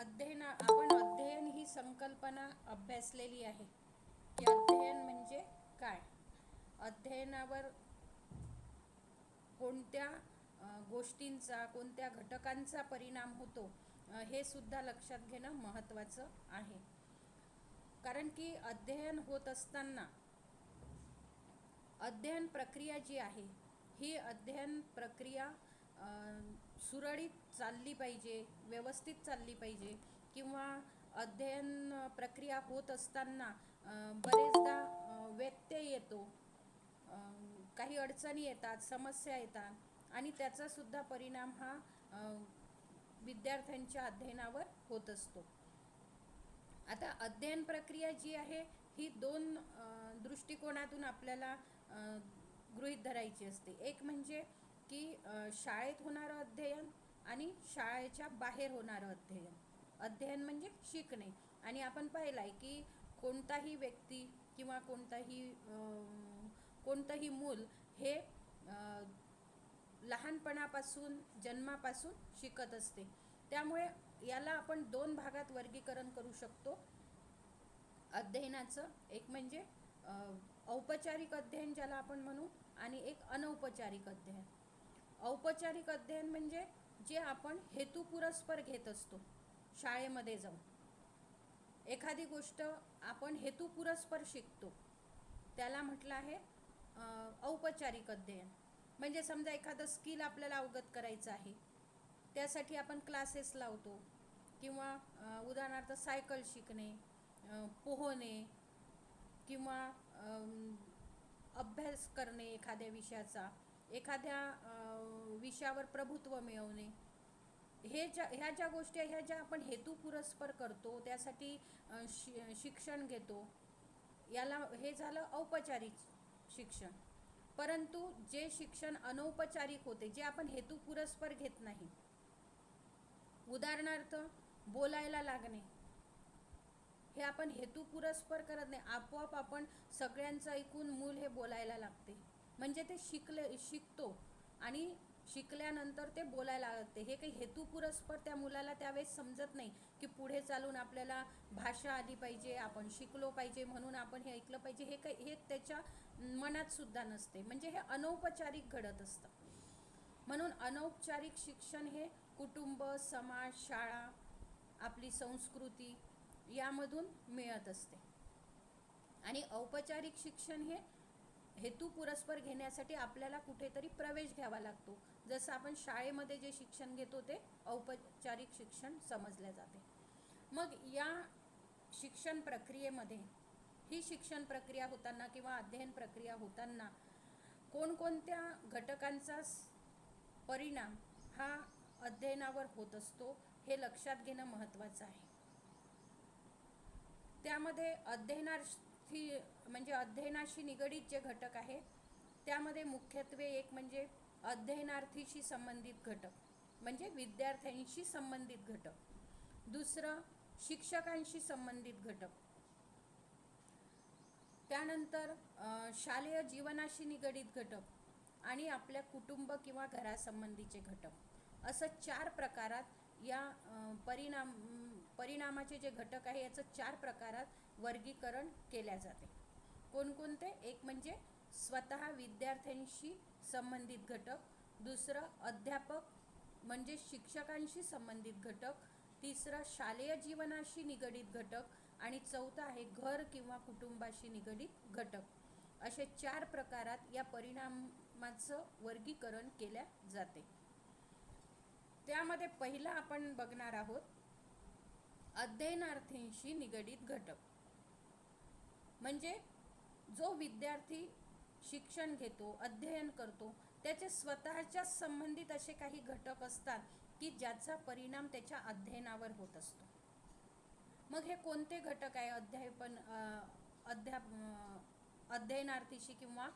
आपण अध्ययन ही संकल्पना अभ्यासलेली आहे की अध्ययन म्हणजे काय. अध्ययनावर कोणत्या गोष्टींचा, कोणत्या घटकांचा परिणाम होतो हे सुद्धा लक्षात घेणं महत्त्वाचं आहे. कारण की अध्ययन होत असताना अध्ययन प्रक्रिया जी आहे ही अध्ययन प्रक्रिया सुरळीत चालली पाहिजे, व्यवस्थित चालली पाहिजे. किंवा अध्ययन प्रक्रिया होत असताना बरेचदा व्यत्यय येतो, काही अडचणी येतात, समस्या येतात आणि त्याचासुद्धा परिणाम हा विद्यार्थ्यांच्या अध्ययनावर होत असतो. आता अध्ययन प्रक्रिया जी आहे ही दोन दृष्टिकोनातून आपल्याला गृहीत धरायची असते. एक म्हणजे की शाळेत होणारं अध्ययन आणि शाळेच्या बाहेर होणारं अध्ययन. अध्ययन म्हणजे शिकणे. आणि आपण पाहिलं आहे की कोणताही व्यक्ती किंवा कोणतंही मूल हे लहानपणापासून, जन्मापासून शिकत असते. त्यामुळे याला आपण दोन भागात वर्गीकरण करू शकतो अध्ययनाचं. एक म्हणजे औपचारिक अध्ययन ज्याला आपण म्हणू, आणि एक अनौपचारिक अध्ययन. औपचारिक अध्ययन म्हणजे जे आपण हेतुपुरस्पर घेत असतो. शाळेमध्ये जाऊन एखादी गोष्ट आपण हेतुपुरस्पर शिकतो, त्याला म्हटलं आहे औपचारिक अध्ययन. म्हणजे समजा एखादं स्किल आपल्याला अवगत करायचं आहे, त्यासाठी आपण क्लासेस लावतो. किंवा उदाहरणार्थ सायकल शिकणे, पोहणे, किंवा अभ्यास करणे एखाद्या विषयाचा, एखाद्या विषयावर प्रभुत्व मिळवणे. ह्या ज्या गोष्टी ह्या ज्या आपण हेतुपुरस्पर करतो, त्यासाठी शिक्षण घेतो, याला हे झालं औपचारिक शिक्षण. परंतु जे शिक्षण अनौपचारिक होते, जे आपण हेतुपुरस्पर घेत नाही, उदाहरणार्थ बोलायला लागणे, हे आपण हेतुपुरस्पर करत नाही. आपोआप आपण सगळ्यांचं ऐकून मूल हे बोलायला लागते. म्हणजे ते शिकतो आणि शिकल्यानंतर ते बोलायला लागते. हे काही हेतुपुरस्पर त्या मुलाला त्यावेळेस समजत नाही की पुढे चालून आपल्याला भाषा आली पाहिजे, आपण शिकलो पाहिजे म्हणून आपण हे ऐकलं पाहिजे. हे त्याच्या मनात सुद्धा नसते. म्हणजे हे अनौपचारिक घडत असतं. म्हणून अनौपचारिक शिक्षण हे कुटुंब, समाज, शाळा, आपली संस्कृती यामधून मिळत असते. आणि औपचारिक शिक्षण हे हेतुपुरस्पर घेण्यासाठी आपल्याला कुठेतरी प्रवेश घ्यावा लागतो. जसं आपण शाळेमध्ये जे शिक्षण घेतो ते औपचारिक शिक्षण समजले जाते. मग या शिक्षण प्रक्रियेमध्ये, ही शिक्षण प्रक्रिया होताना किंवा अध्ययन प्रक्रिया होताना कोणकोणत्या घटकांचा परिणाम हा अध्ययनावर होत असतो हे लक्षात घेणं महत्त्वाचं आहे. त्यामध्ये अध्ययनाशी निगडीत जे घटक आहे त्यामध्ये मुख्यत्वे एक म्हणजे अध्ययनार्थीशी संबंधित घटक, म्हणजे विद्यार्थ्यांशी संबंधित घटक. दुसरं शिक्षकांशी संबंधित घटक. त्यानंतर शालेय जीवनाशी निगडीत घटक आणि आपल्या कुटुंब किंवा घरासंबंधीचे घटक. असं 4 प्रकारात या परिणामाचे जे घटक आहे याचं 4 प्रकारात वर्गीकरण केल्या जाते. कोणकोणते? एक म्हणजे स्वतः विद्यार्थ्यांशी संबंधित घटक. दुसरं अध्यापक म्हणजे शिक्षकांशी संबंधित घटक. तिसरं शालेय जीवनाशी निगडीत घटक. आणि चौथं आहे घर किंवा कुटुंबाशी निगडीत घटक. असे 4 प्रकारात या परिणामाचं वर्गीकरण केल्या जाते. त्यामध्ये पहिला आपण बघणार आहोत अध्ययनार्थींशी निगडीत घटक. म्हणजे जो विद्यार्थी शिक्षण घेतो, अध्ययन करतो, त्याचे स्वतःच्या संबंधित असे काही घटक असतात की ज्याचा परिणाम त्याच्या अध्ययनावर होत असतो. मग हे कोणते घटक आहे अध्ययनार्थीशी किंवा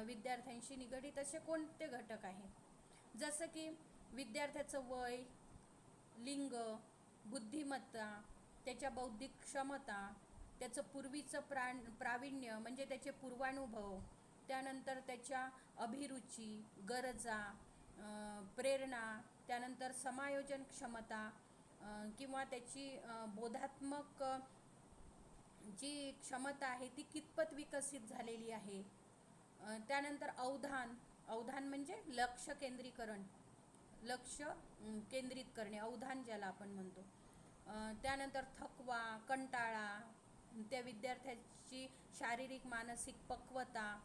विद्यार्थ्यांशी निगडीत असे कोणते घटक आहे? जसं की विद्यार्थ्याचं वय, लिंग, बुद्धिमत्ता, त्याच्या बौद्धिक क्षमता, त्याचं पूर्वीचं प्रावीण्य म्हणजे त्याचे पूर्वानुभव, त्यानंतर त्याच्या अभिरुची, गरजा, प्रेरणा, त्यानंतर समायोजन क्षमता, किंवा त्याची बोधात्मक जी क्षमता आहे ती कितपत विकसित झालेली आहे. त्यानंतर अवधान, अवधान म्हणजे लक्ष केंद्रीकरण, लक्ष केंद्रित करणे, अवधान ज्याला आपण म्हणतो. त्यानंतर थकवा, कंटाळा, त्या विद्यार्थ्याची शारीरिक मानसिक पक्वता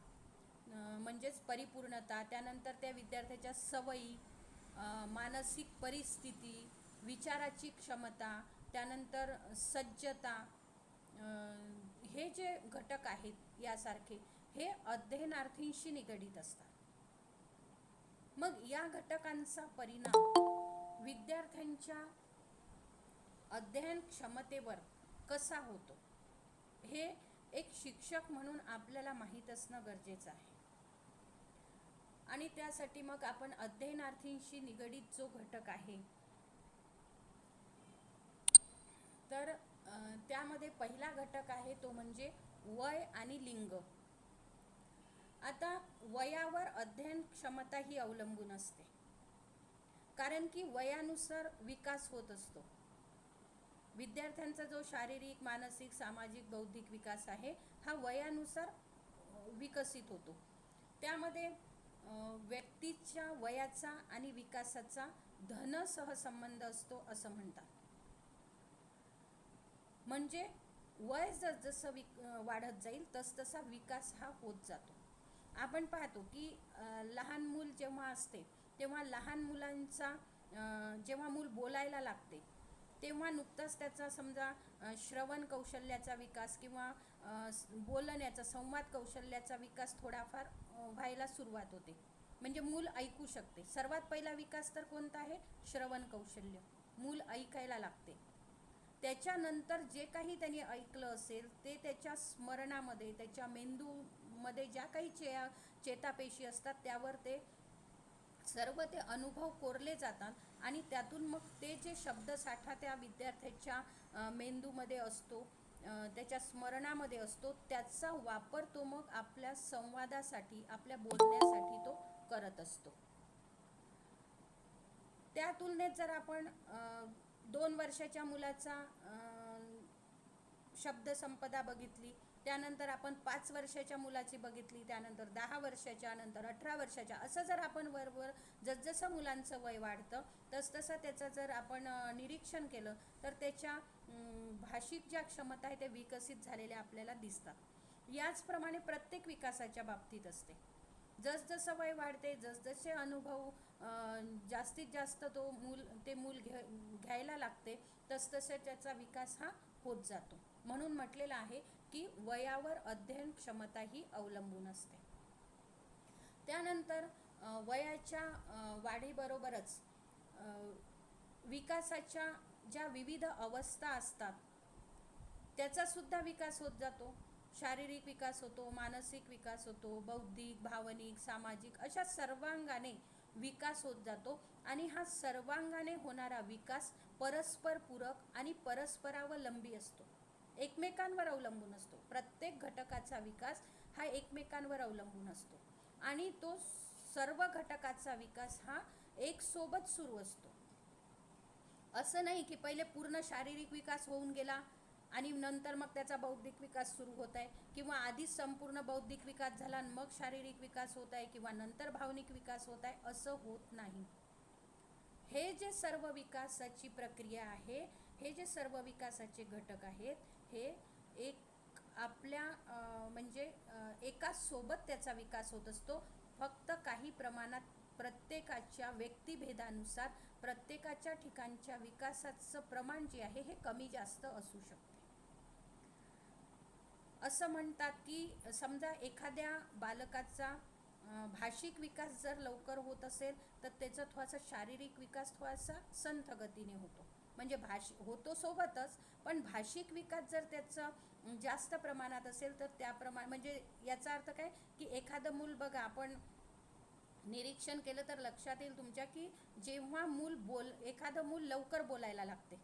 म्हणजेच परिपूर्णता, त्यानंतर त्या विद्यार्थ्याच्या सवयी, मानसिक परिस्थिती, विचाराची क्षमता, त्यानंतर सज्जता, हे जे घटक आहेत यासारखे हे अध्ययनार्थींशी निगडीत असतात. मग या घटकांचा परिणाम विद्यार्थ्यांच्या अध्ययन क्षमतेवर कसा होतो हे एक शिक्षक म्हणून आपल्याला माहीत असणं गरजेचं आहे. आणि त्यासाठी मग आपण अध्ययनार्थींशी निगडीत जो घटक आहे तर त्यामध्ये पहिला घटक आहे तो म्हणजे वय आणि लिंग. आता वयावर अध्ययन क्षमता ही अवलंबून असते, कारण की वयानुसार विकास होत असतो. विद्यार्थ्यांचा जो शारीरिक, मानसिक, सामाजिक, बौद्धिक विकास आहे हा वयानुसार विकसित होतो. त्यामध्ये व्यक्तीच्या वयाचा आणि विकासाचा धन सहसंबंध असतो असं म्हणतात. म्हणजे वय जसं वाढत जाईल तसतसा विकास हा होत जातो. आपण पाहतो की लहान मूल जेव्हा असते तेव्हा लहान मुलांचा जेव्हा मूल बोलायला लागते तेव्हा नुकताच त्याचा समजा श्रवण कौशल्याचा विकास किंवा बोलण्याचा, संवाद कौशल्याचा विकास थोडाफार व्हायला सुरुवात होते. म्हणजे मूल ऐकू शकते. सर्वात पहिला विकास तर कोणता आहे? श्रवण कौशल्य. मूल ऐकायला लागते. त्याच्यानंतर जे काही त्यांनी ऐकलं असेल ते त्याच्या स्मरणामध्ये, त्याच्या मेंदूमध्ये ज्या काही चेतापेशी असतात त्यावर ते सर्व ते अनुभव कोरले जातात आणि त्यातून मग ते जे शब्दसाठा त्या विद्यार्थ्याच्या मेंदूमध्ये असतो, त्याच्या स्मरणामध्ये असतो, त्याचा वापर तो मग आपल्या संवादासाठी, आपल्या बोलण्यासाठी तो करत असतो. त्या तुलनेत जर आपण 2 वर्षाच्या मुलाचा शब्दसंपदा बघितली, त्यानंतर आपण 5 वर्षाच्या मुलाची बघितली, त्यानंतर 10 वर्षाच्या, नंतर 18 वर्षाच्या, असं जर आपण वरवर जसजसं मुलांचं वय वाढतं तसतसं त्याचं जर आपण निरीक्षण केलं तर त्याच्या भाषिक ज्या क्षमता आहे त्या विकसित झालेल्या आपल्याला दिसतात. याचप्रमाणे प्रत्येक विकासाच्या बाबतीत असते. जसजसं वय वाढते, जसजसे अनुभव जास्तीत जास्त ते मूल घ्यायला लागते तसतसे त्याचा विकास हा होत जातो. म्हणून म्हटलेलं आहे की वयावर अध्ययन क्षमता ही अवलंबून असते. त्यानंतर वयाच्या वाढीबरोबरच विकासाच्या ज्या विविध अवस्था असतात त्याचा सुद्धा विकास होत जातो. शारीरिक विकास होतो, मानसिक विकास होतो, बौद्धिक, भावनिक, सामाजिक अशा सर्वांगाने विकास होत जातो. आणि हा सर्वांगाने होणारा विकास परस्पर पूरक आणि परस्परावलंबी असतो, एकमेकांवर अवलंबून असतो. प्रत्येक घटकाचा विकास हा एकमेकांवर अवलंबून असतो आणि तो सर्व घटकाचा विकास हा एक सोबत सुरू असतो. असं नाही की पहिले पूर्ण शारीरिक विकास होऊन गेला आणि नंतर मग त्याचा बौद्धिक विकास सुरू होत आहे, किंवा आधीच संपूर्ण बौद्धिक विकास झाला आणि मग शारीरिक विकास होत आहे, किंवा नंतर भावनिक विकास होत आहे, असं होत नाही. हे जे सर्व विकासाची प्रक्रिया आहे, हे जे सर्व विकासाचे घटक आहेत, हे एक आपल्या म्हणजे एकाच सोबत त्याचा विकास होत असतो. फक्त काही प्रमाणात प्रत्येकाच्या व्यक्तिभेदानुसार प्रत्येकाच्या ठिकाणच्या विकासाचं प्रमाण जे आहे हे कमी जास्त असू शकते. असं म्हणतात की समजा एखाद्या बालकाचा भाषिक विकास जर लवकर होत असेल तर त्याचा थोडासा शारीरिक विकास थोडासा संथ गतीने होतो. म्हणजे होतो सोबतच, पण भाषिक विकास जर त्याचं जास्त प्रमाणात असेल तर त्याप्रमाणे, म्हणजे याचा अर्थ काय की एखादं मूल बघा, आपण निरीक्षण केलं तर लक्षात येईल तुमच्या की जेव्हा एखादं मूल लवकर बोलायला लागते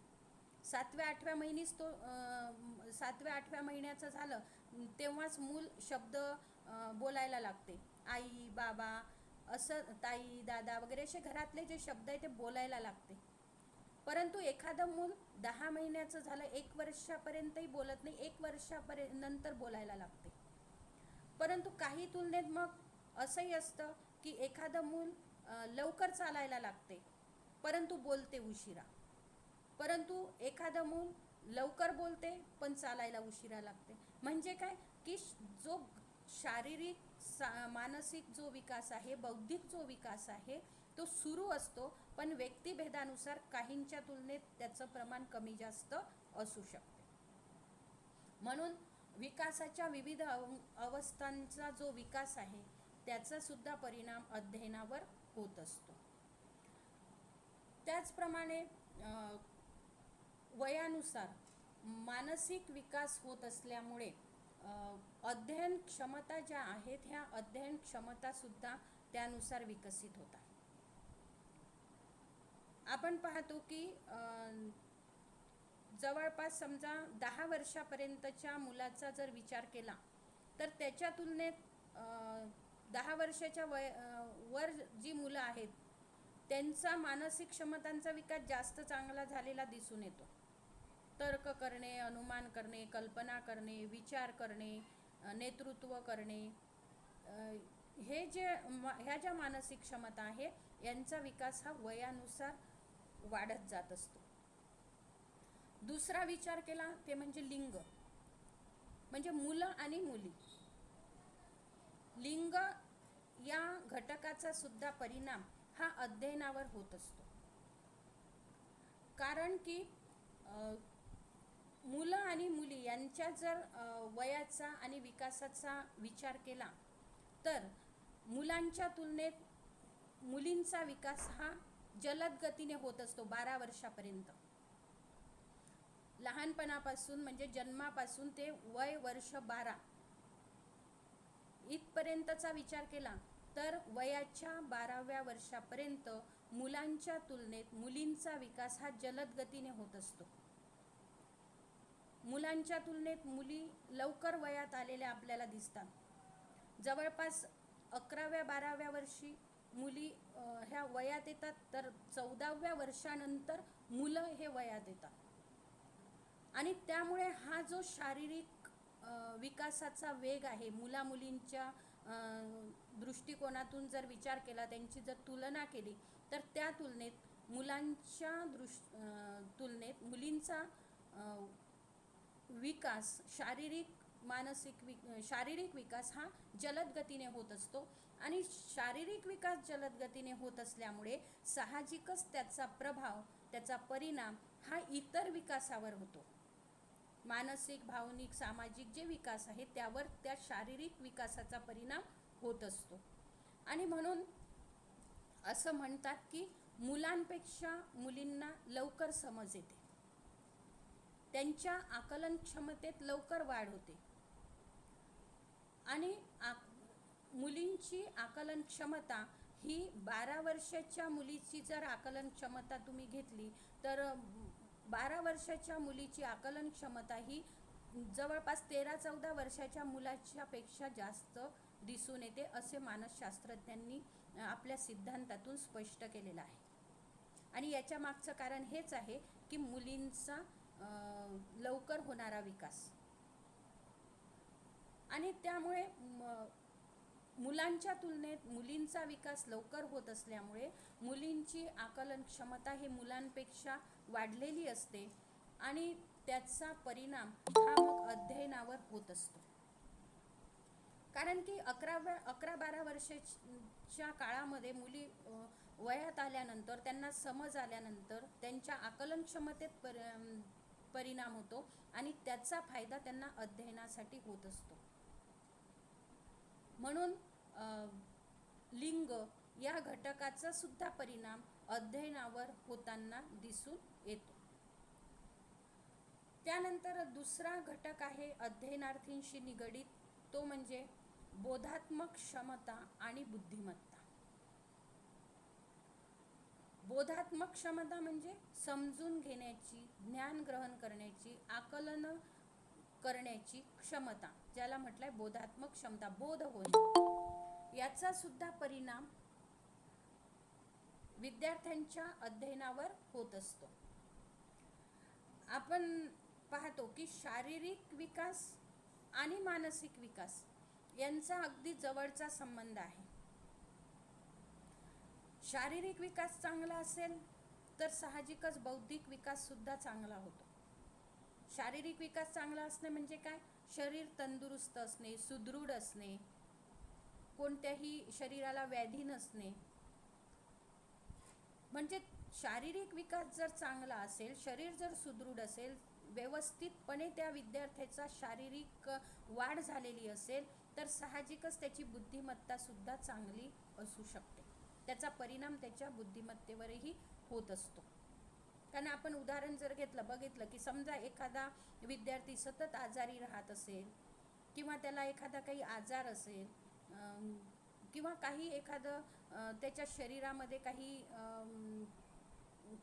7व्या-8व्या महिनीच तो 7व्या-8व्या महिन्याचं झालं तेव्हाच मूल शब्द बोलायला लागते. आई, बाबा असं, ताई, दादा वगैरे असे घरातले जे शब्द आहे ते बोलायला लागते. परंतु एखादं मूल 10 महिन्याचं झालं, 1 वर्षापर्यंतही बोलत नाही, 1 वर्षापर्यंत नंतर बोलायला लागते. परंतु काही तुलनेत मग असंही असतं की एखादं मूल लवकर चालायला लागते परंतु बोलते उशिरा. परंतु एखादं मूल लवकर बोलते पण चालायला उशिरा लागते. म्हणजे काय की जो शारीरिक मानसिक जो विकास आहे, बौद्धिक जो विकास आहे तो सुरू असतो, पण व्यक्तिभेदानुसार काहींच्या तुलनेत त्याचं प्रमाण कमी जास्त असू शकते. म्हणून विकासाच्या विविध अवस्थांचा जो विकास आहे त्याचा सुद्धा परिणाम अध्ययनावर होत असतो. त्याचप्रमाणे वयानुसार मानसिक विकास होत असल्यामुळे अध्ययन क्षमता ज्या आहेत ह्या अध्ययन क्षमता सुद्धा त्यानुसार विकसित होतात. आपण पाहतो की जवळपास समजा 10 वर्षापर्यंतच्या मुलाचा जर विचार केला तर त्याच्या तुलनेत 10 वर्षाच्या वर जी मुलं आहेत त्यांचा मानसिक क्षमतांचा विकास जास्त चांगला झालेला दिसून येतो. तर्क करणे, अनुमान करणे, कल्पना करणे, विचार करणे, नेतृत्व करणे, ह्या ज्या मानसिक क्षमता आहे यांचा विकास हा वयानुसार वाढत जात असतो. दुसरा विचार केला ते म्हणजे लिंग, म्हणजे मुलं आणि मुली. लिंग या घटकाचा सुद्धा परिणाम हा अध्ययनावर होत असतो. कारण की मुलं आणि मुली यांच्या जर वयाचा आणि विकासाचा विचार केला तर मुलांच्या तुलनेत मुलींचा विकास हा जलद गतीने होत असतो 12 वर्षापर्यंत. लहानपणापासून म्हणजे जन्मापासून ते वय वर्ष 12 इथपर्यंतचा विचार केला तर वयाच्या 12व्या वर्षापर्यंत मुलांच्या तुलनेत मुलींचा विकास हा जलद गतीने होत असतो. मुलांच्या तुलनेत मुली लवकर वयात आलेल्या आपल्याला दिसतात. जवळपास 11व्या 12व्या वर्षी मुली ह्या वयात येतात, तर 14व्या वर्षानंतर मुलं हे वयात येतात. आणि त्यामुळे हा जो शारीरिक विकासाचा वेग आहे, मुला मुलींच्या दृष्टिकोनातून जर विचार केला, त्यांची जर तुलना केली तर त्या तुलनेत मुलांच्या तुलनेत मुलींचा विकास शारीरिक विकास हा जलद गतीने होत असतो. आणि शारीरिक विकास जलद गतीने होत असल्यामुळे साहजिकच त्याचा प्रभाव, त्याचा परिणाम हा इतर विकासावर होतो. मानसिक, भावनिक, सामाजिक जे विकास आहे त्यावर त्या शारीरिक विकासाचा परिणाम होत असतो. आणि म्हणून असं म्हणतात की मुलांपेक्षा मुलींना लवकर समज येते, त्यांच्या आकलन क्षमतेत लवकर वाढ होते. आणि मुलींची आकलन क्षमता ही 12 वर्षाच्या मुलीची जर आकलन क्षमता तुम्ही घेतली तर 12 वर्षाच्या मुलीची आकलन क्षमता ही जवळपास 13-14 वर्षाच्या मुलाच्या पेक्षा जास्त दिसून येते, असे मानसशास्त्रज्ञांनी आपल्या सिद्धांतातून स्पष्ट केलेलं आहे. आणि याच्या मागचं कारण हेच आहे की मुलींचा लवकर होणारा विकास. आणि त्यामुळे मुलांच्या तुलनेत मुलींचा विकास लवकर होत असल्यामुळे मुलींची आकलन क्षमता ही मुलांपेक्षा वाढलेली असते आणि त्याचा परिणाम हा मग अध्ययनावर होत असतो. कारण की 11-12 वर्षाच्या काळामध्ये मुली वयात आल्यानंतर, त्यांना समज आल्यानंतर त्यांच्या आकलन क्षमतेत परिणाम होतो आणि त्याचा फायदा त्यांना अध्ययनासाठी होत असतो. म्हणून लिंग या घटकाचा सुद्धा परिणाम अध्ययनावर होताना दिसून येतो. त्यानंतर दुसरा घटक आहे अध्ययनार्थींशी निगडीत, तो म्हणजे बोधात्मक क्षमता आणि बुद्धिमत्ता. बोधात्मक क्षमता म्हणजे समजून घेण्याची, ज्ञान ग्रहण करण्याची, आकलन करण्याची क्षमता, ज्याला म्हटलंय बोधात्मक क्षमता, बोध होणे. याचा सुद्धा परिणाम विद्यार्थ्यांच्या अध्ययनावर होत असतो. आपण पाहतो की शारीरिक विकास आणि मानसिक विकास यांचा अगदी जवळचा संबंध आहे. शारीरिक विकास चांगला असेल तर साहजिकच बौद्धिक विकास सुद्धा चांगला होतो. शारीरिक विकास चांगला असणे म्हणजे काय? शरीर तंदुरुस्त असणे, सुदृढ असणे, कोणत्याही शरीराला व्याधी नसणे. म्हणजे शारीरिक विकास जर चांगला असेल, शरीर जर सुदृढ असेल, व्यवस्थितपणे त्या विद्यार्थ्याचा शारीरिक वाढ झालेली असेल, तर साहजिकच त्याची बुद्धिमत्ता सुद्धा चांगली असू शकते. त्याचा परिणाम त्याच्या बुद्धिमत्तेवरही होत असतो. कारण आपण उदाहरण जर बघितलं की समजा एखादा विद्यार्थी सतत आजारी राहत असेल, किंवा त्याला एखादा काही आजार असेल, किंवा काही एखादं त्याच्या शरीरामध्ये काही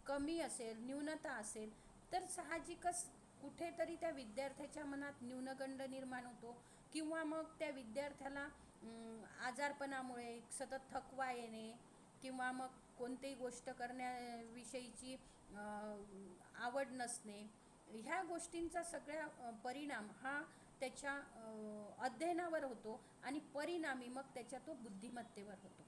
कमी असेल, न्यूनता असेल, तर साहजिकच कुठेतरी त्या विद्यार्थ्याच्या मनात न्यूनगंड निर्माण होतो, किंवा मग त्या विद्यार्थ्याला आजारपणामुळे सतत थकवा येणे, किंवा मग कोणतीही गोष्ट करण्याविषयीची आवड नसणे, ह्या गोष्टींचा सगळा परिणाम हा त्याच्या अध्ययनावर होतो आणि परिणामी मग त्याच्या तो बुद्धिमत्तेवर होतो.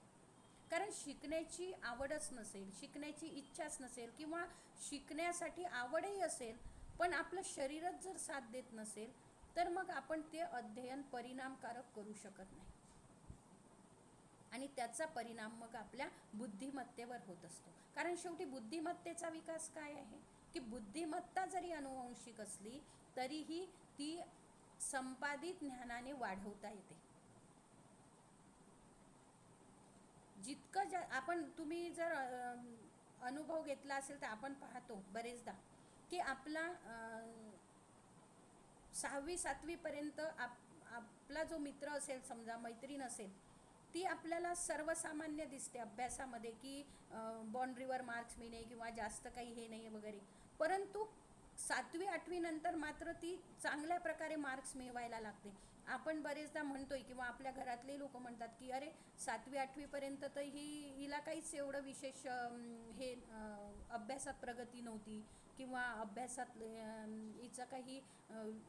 कारण शिकण्याची आवडच नसेल, शिकण्याची इच्छाच नसेल, किंवा शिकण्यासाठी आवडही असेल पण आपलं शरीरच जर साथ देत नसेल, तर मग आपण ते अध्ययन परिणामकारक करू शकत नाही आणि त्याचा परिणाम मग आपल्या बुद्धिमत्तेवर होत असतो. कारण शेवटी बुद्धिमत्तेचा विकास काय आहे की बुद्धिमत्ता जरी अनुवंशिक असली तरीही ती संपादित ज्ञानाने वाढवता येते. जितकं आपण तुम्ही जर अनुभव घेतला असेल तर आपण पाहतो बरेचदा की आपला 6वी 7वी पर्यंत आपला जो मित्र असेल, समजा मैत्रीण असेल, ती आपल्याला सर्वसामान्य दिसते अभ्यासामध्ये की बाउंड्रीवर मार्क्स मिळणे किंवा जास्त काही हे नाही वगैरे. परंतु 7वी 8वी नंतर मात्र ती चांगल्या प्रकारे मार्क्स मिळवायला लागते. आपण बरेचदा म्हणतोय किंवा आपल्या घरातले लोक म्हणतात की अरे 7वी 8वी पर्यंत तर हिला काहीच एवढं विशेष हे अभ्यासात प्रगती नव्हती, किंवा अभ्यासात हिचं काही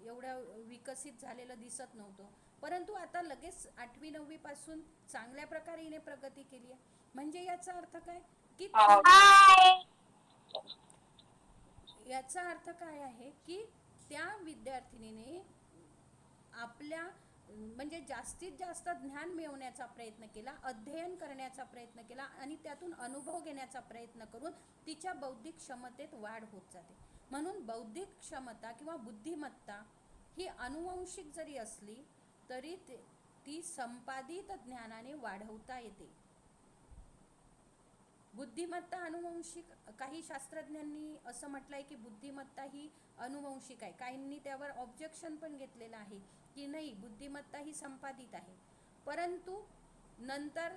एवढं विकसित झालेलं दिसत नव्हतं. परंतु आता लगेच 8वी 9वी पासून चांगल्या प्रकारे हिने प्रगती केली आहे. म्हणजे याचा अर्थ काय की याचा अर्थ काय आहे की त्या विद्यार्थिनीने आपल्या म्हणजे जास्तीत जास्त ज्ञान मिळवण्याचा प्रयत्न केला, अध्ययन करण्याचा प्रयत्न केला आणि त्यातून अनुभव घेण्याचा प्रयत्न करून तिच्या बौद्धिक क्षमतेत वाढ होत जाते. म्हणून बौद्धिक क्षमता किंवा बुद्धिमत्ता ही अनुवंशिक जरी असली तरी ती संपादित ज्ञानाने वाढवता येते. बुद्धिमत्ता अनुवंशिक, काही शास्त्रज्ञांनी असं म्हटलंय की बुद्धिमत्ता ही अनुवंशिक आहे. काहींनी त्यावर ऑब्जेक्शन पण घेतलेलं आहे की नाही, बुद्धिमत्ता ही संपादित आहे. परंतु नंतर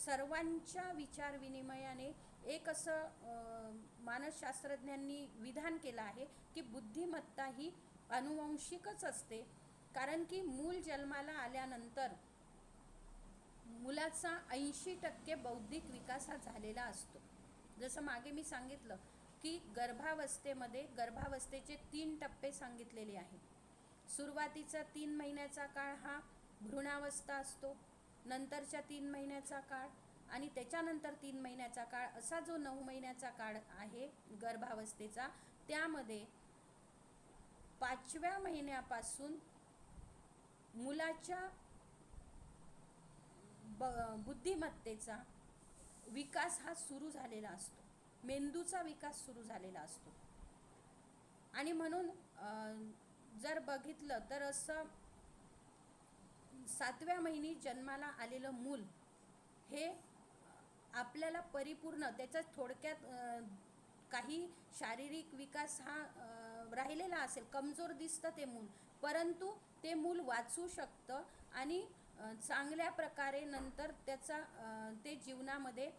सर्वांच्या विचार विनिमयाने एक असं मानसशास्त्रज्ञांनी विधान केलं आहे की बुद्धिमत्ता ही अनुवंशिकच असते. कारण की मूल जन्माला आल्यानंतर मुलाचा 80% बौद्धिक विकास हा झालेला असतो. जसं मागे मी सांगितलं की गर्भावस्थेचे 3 टप्पे सांगितलेले आहेत. सुरुवातीचा 3 महिन्याचा काळ हा भ्रूणावस्था असतो, नंतरच्या 3 महिन्याचा काळ आणि त्याच्यानंतर 3 महिन्याचा काळ, असा जो 9 महिन्याचा काळ आहे गर्भावस्थेचा, त्यामध्ये 5व्या महिन्यापासून मुलाच्या बुद्धिमत्तेचा विकास हा सुरू झालेला असतो, मेंदूचा विकास सुरू झालेला असतो. आणि म्हणून जर बघितलं तर असं 7व्या महिनी जन्माला आलेलं मूल हे आपल्याला परिपूर्ण, त्याचा थोडक्यात काही शारीरिक विकास हा राहिलेला असेल, कमजोर दिसतं ते मूल, परंतु ते मूल वाचू शकतं आणि चांगल्या प्रकारे नंतर त्याचा ते जीवनामध्ये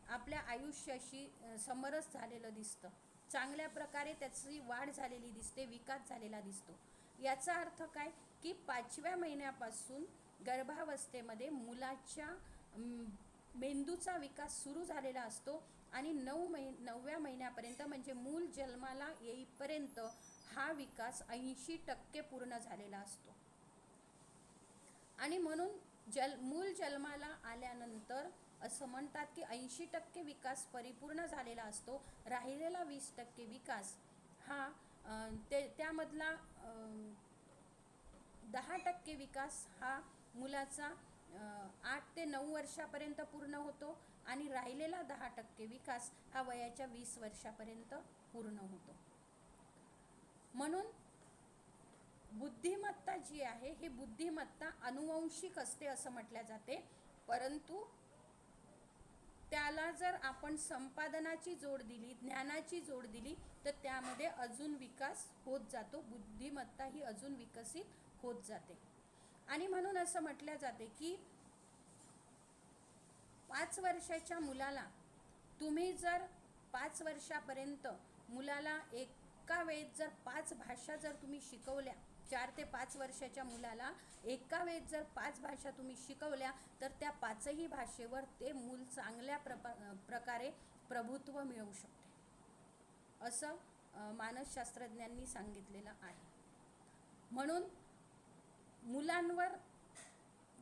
आपल्या आयुष्याशी समरस झालेलं दिसतं. चांगल्या प्रकारे त्याची वाढ झालेली दिसते, विकास झालेला दिसतो. याचा अर्थ काय की 5व्या महिन्यापासून गर्भावस्थेमध्ये मुलाच्या मेंदूचा विकास सुरू झालेला असतो आणि 9व्या महिन्यापर्यंत म्हणजे मूल जन्माला येईपर्यंत हा विकास 80% पूर्ण झालेला असतो. आणि म्हणून मूल जन्माला आल्यानंतर असं म्हणतात की 80% विकास परिपूर्ण झालेला असतो. राहिलेला 20% विकास हा त्यामधला 10% विकास हा मुलाचा 8 ते 9 वर्षापर्यंत पूर्ण होतो आणि राहिलेला 10% विकास हा वयाच्या 20 वर्षापर्यंत पूर्ण होतो. म्हणून बुद्धिमत्ता जी आहे ही बुद्धिमत्ता अनुवंशिक असते असं म्हटल्या जाते, परंतु त्याला जर आपण संपादनाची जोड दिली, ज्ञानाची जोड दिली, तर त्यामध्ये अजून विकास होत जातो, बुद्धिमत्ता ही अजून विकसित होत जाते. आणि म्हणून असं म्हटल्या जाते की 5 वर्षाच्या मुलाला तुम्ही जर 5 वर्षापर्यंत मुलाला एका वेळेत जर 5 भाषा जर तुम्ही शिकवल्या, 4 ते 5 वर्षाच्या मुलाला एका वेळेत जर 5 भाषा तुम्ही शिकवल्या, तर त्या 5ही भाषेवर ते मूल चांगल्या प्रकारे प्रभुत्व मिळवू शकते, असं मानसशास्त्रज्ञांनी सांगितलेलं आहे. म्हणून मुलांवर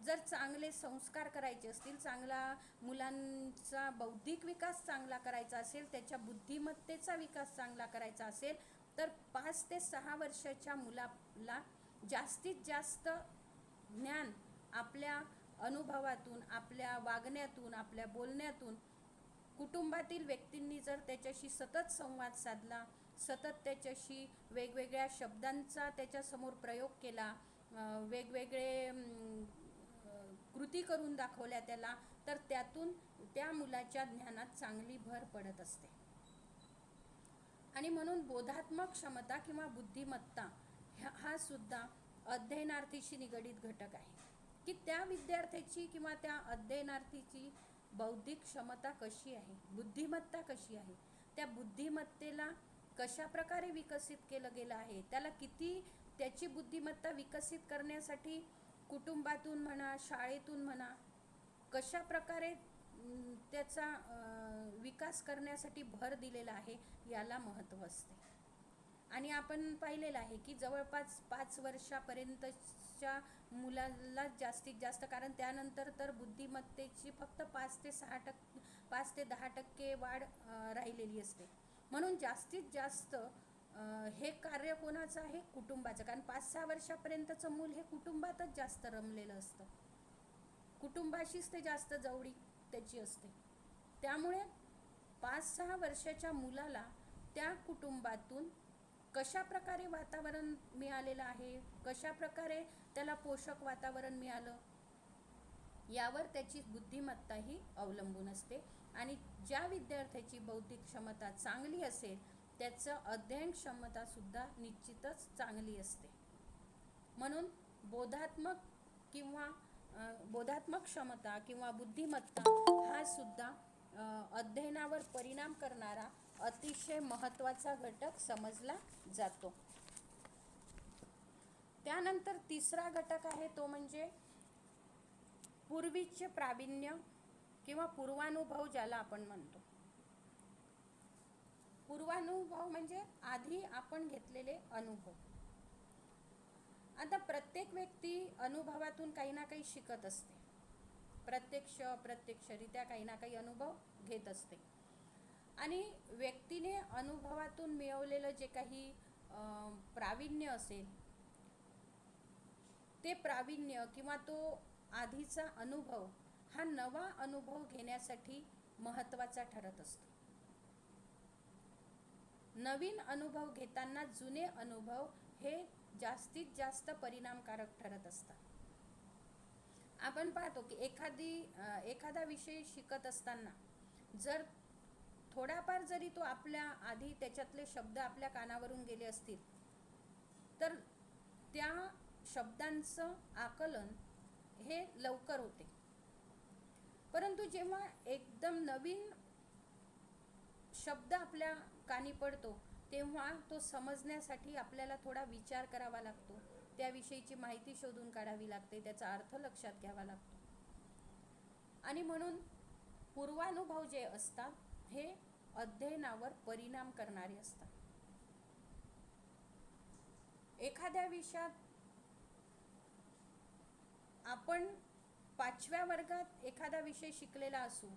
जर चांगले संस्कार करायचे असतील, चांगला मुलांचा बौद्धिक विकास चांगला करायचा असेल, त्याच्या बुद्धिमत्तेचा विकास चांगला करायचा असेल, तर 5 ते 6 वर्षाच्या मुलाला जास्तीत जास्त ज्ञान आपल्या अनुभवातून, आपल्या वागण्यातून, आपल्या बोलण्यातून, कुटुंबातील व्यक्तींनी जर त्याच्याशी सतत संवाद साधला, सतत त्याच्याशी वेगवेगळ्या शब्दांचा त्याच्यासमोर प्रयोग केला, वेगवेगळे कृती करून दाखवल्या त्याला, तर त्यातून त्या मुलाच्या ज्ञानात चांगली भर पडत असते. आणि म्हणून बोधात्मक क्षमता किंवा बुद्धिमत्ता हा सुद्धा अध्ययनार्थीशी निगडीत घटक आहे, की त्या विद्यार्थ्याची किंवा त्या अध्ययनार्थीची बौद्धिक क्षमता कशी आहे, बुद्धिमत्ता कशी आहे, त्या बुद्धिमत्तेला कशा प्रकारे विकसित केलं गेलं आहे, त्याला किती त्याची बुद्धिमत्ता विकसित करण्यासाठी कुटुंबातून म्हणा, शाळेतून म्हणा, कशा प्रकारे त्याचा विकास करण्यासाठी भर दिलेला आहे, याला महत्त्व असते. आणि आपण पाहिलेलं आहे की जवळपास 5 वर्षापर्यंतच्या मुलाला जास्तीत जास्त, कारण त्यानंतर तर बुद्धिमत्तेची फक्त 5 ते 10% वाढ राहिलेली असते. म्हणून जास्तीत जास्त हे कार्य कोणाचं आहे, कुटुंबाचं. कारण 5-6 वर्षापर्यंतचं मूल हे कुटुंबातच जास्त रमलेलं असतं, कुटुंबाशीच ते जास्त जवळीक त्याची असते. त्यामुळे 5-6 वर्षाच्या मुलाला त्या कुटुंबातून कशा प्रकारे वातावरण मिळालेलं आहे, कशा प्रकारे त्याला पोषक वातावरण मिळालं, यावर त्याची बुद्धिमत्ता ही अवलंबून असते. आणि ज्या विद्यार्थ्याची बौद्धिक क्षमता चांगली असेल, त्याचं अध्ययन क्षमता सुद्धा निश्चितच चांगली असते. म्हणून बोधात्मक क्षमता किंवा बुद्धिमत्ता हा सुद्धा अध्ययनावर परिणाम करणारा अतिशय महत्त्वाचा घटक समजला जातो. त्यानंतर तिसरा घटक आहे तो म्हणजे पूर्वीचे प्रावीण्य किंवा पूर्वानुभव, ज्याला आपण म्हणतो. पूर्वानुभव म्हणजे आधी आपण घेतलेले अनुभव. आता प्रत्येक व्यक्ती अनुभवातून काही ना काही शिकत असते, प्रत्यक्षरित्या काही ना काही अनुभव घेत असते. आणि व्यक्तीने अनुभवातून मिळवलेलं जे काही प्रावीण्य असेल, ते प्रावीण्य किंवा तो आधीचा अनुभव हा नवा अनुभव घेण्यासाठी महत्त्वाचा ठरत असतो. नवीन अनुभव घेताना जुने अनुभव हे जास्तीत जास्त परिणामकारक ठरत असतात. आपण पाहतो की एखादा विषय शिकत असताना जर थोडाफार जरी तो आपल्या आधी त्याच्यातले शब्द आपल्या कानावरून गेले असतील, तर त्या शब्दांचं आकलन हे लवकर होते. परंतु जेव्हा एकदम नवीन शब्द आपल्या कानी पडतो, तेव्हा तो समजण्यासाठी आपल्याला थोडा विचार करावा लागतो, त्याविषयीची माहिती शोधून काढावी लागते, त्याचा अर्थ लक्षात घ्यावा लागतो. आणि म्हणून पूर्वानुभव जे असतात हे अध्ययनावर परिणाम करणारे असतात. एखाद्या विषयात आपण 5व्या वर्गात एखादा विषय शिकलेला असू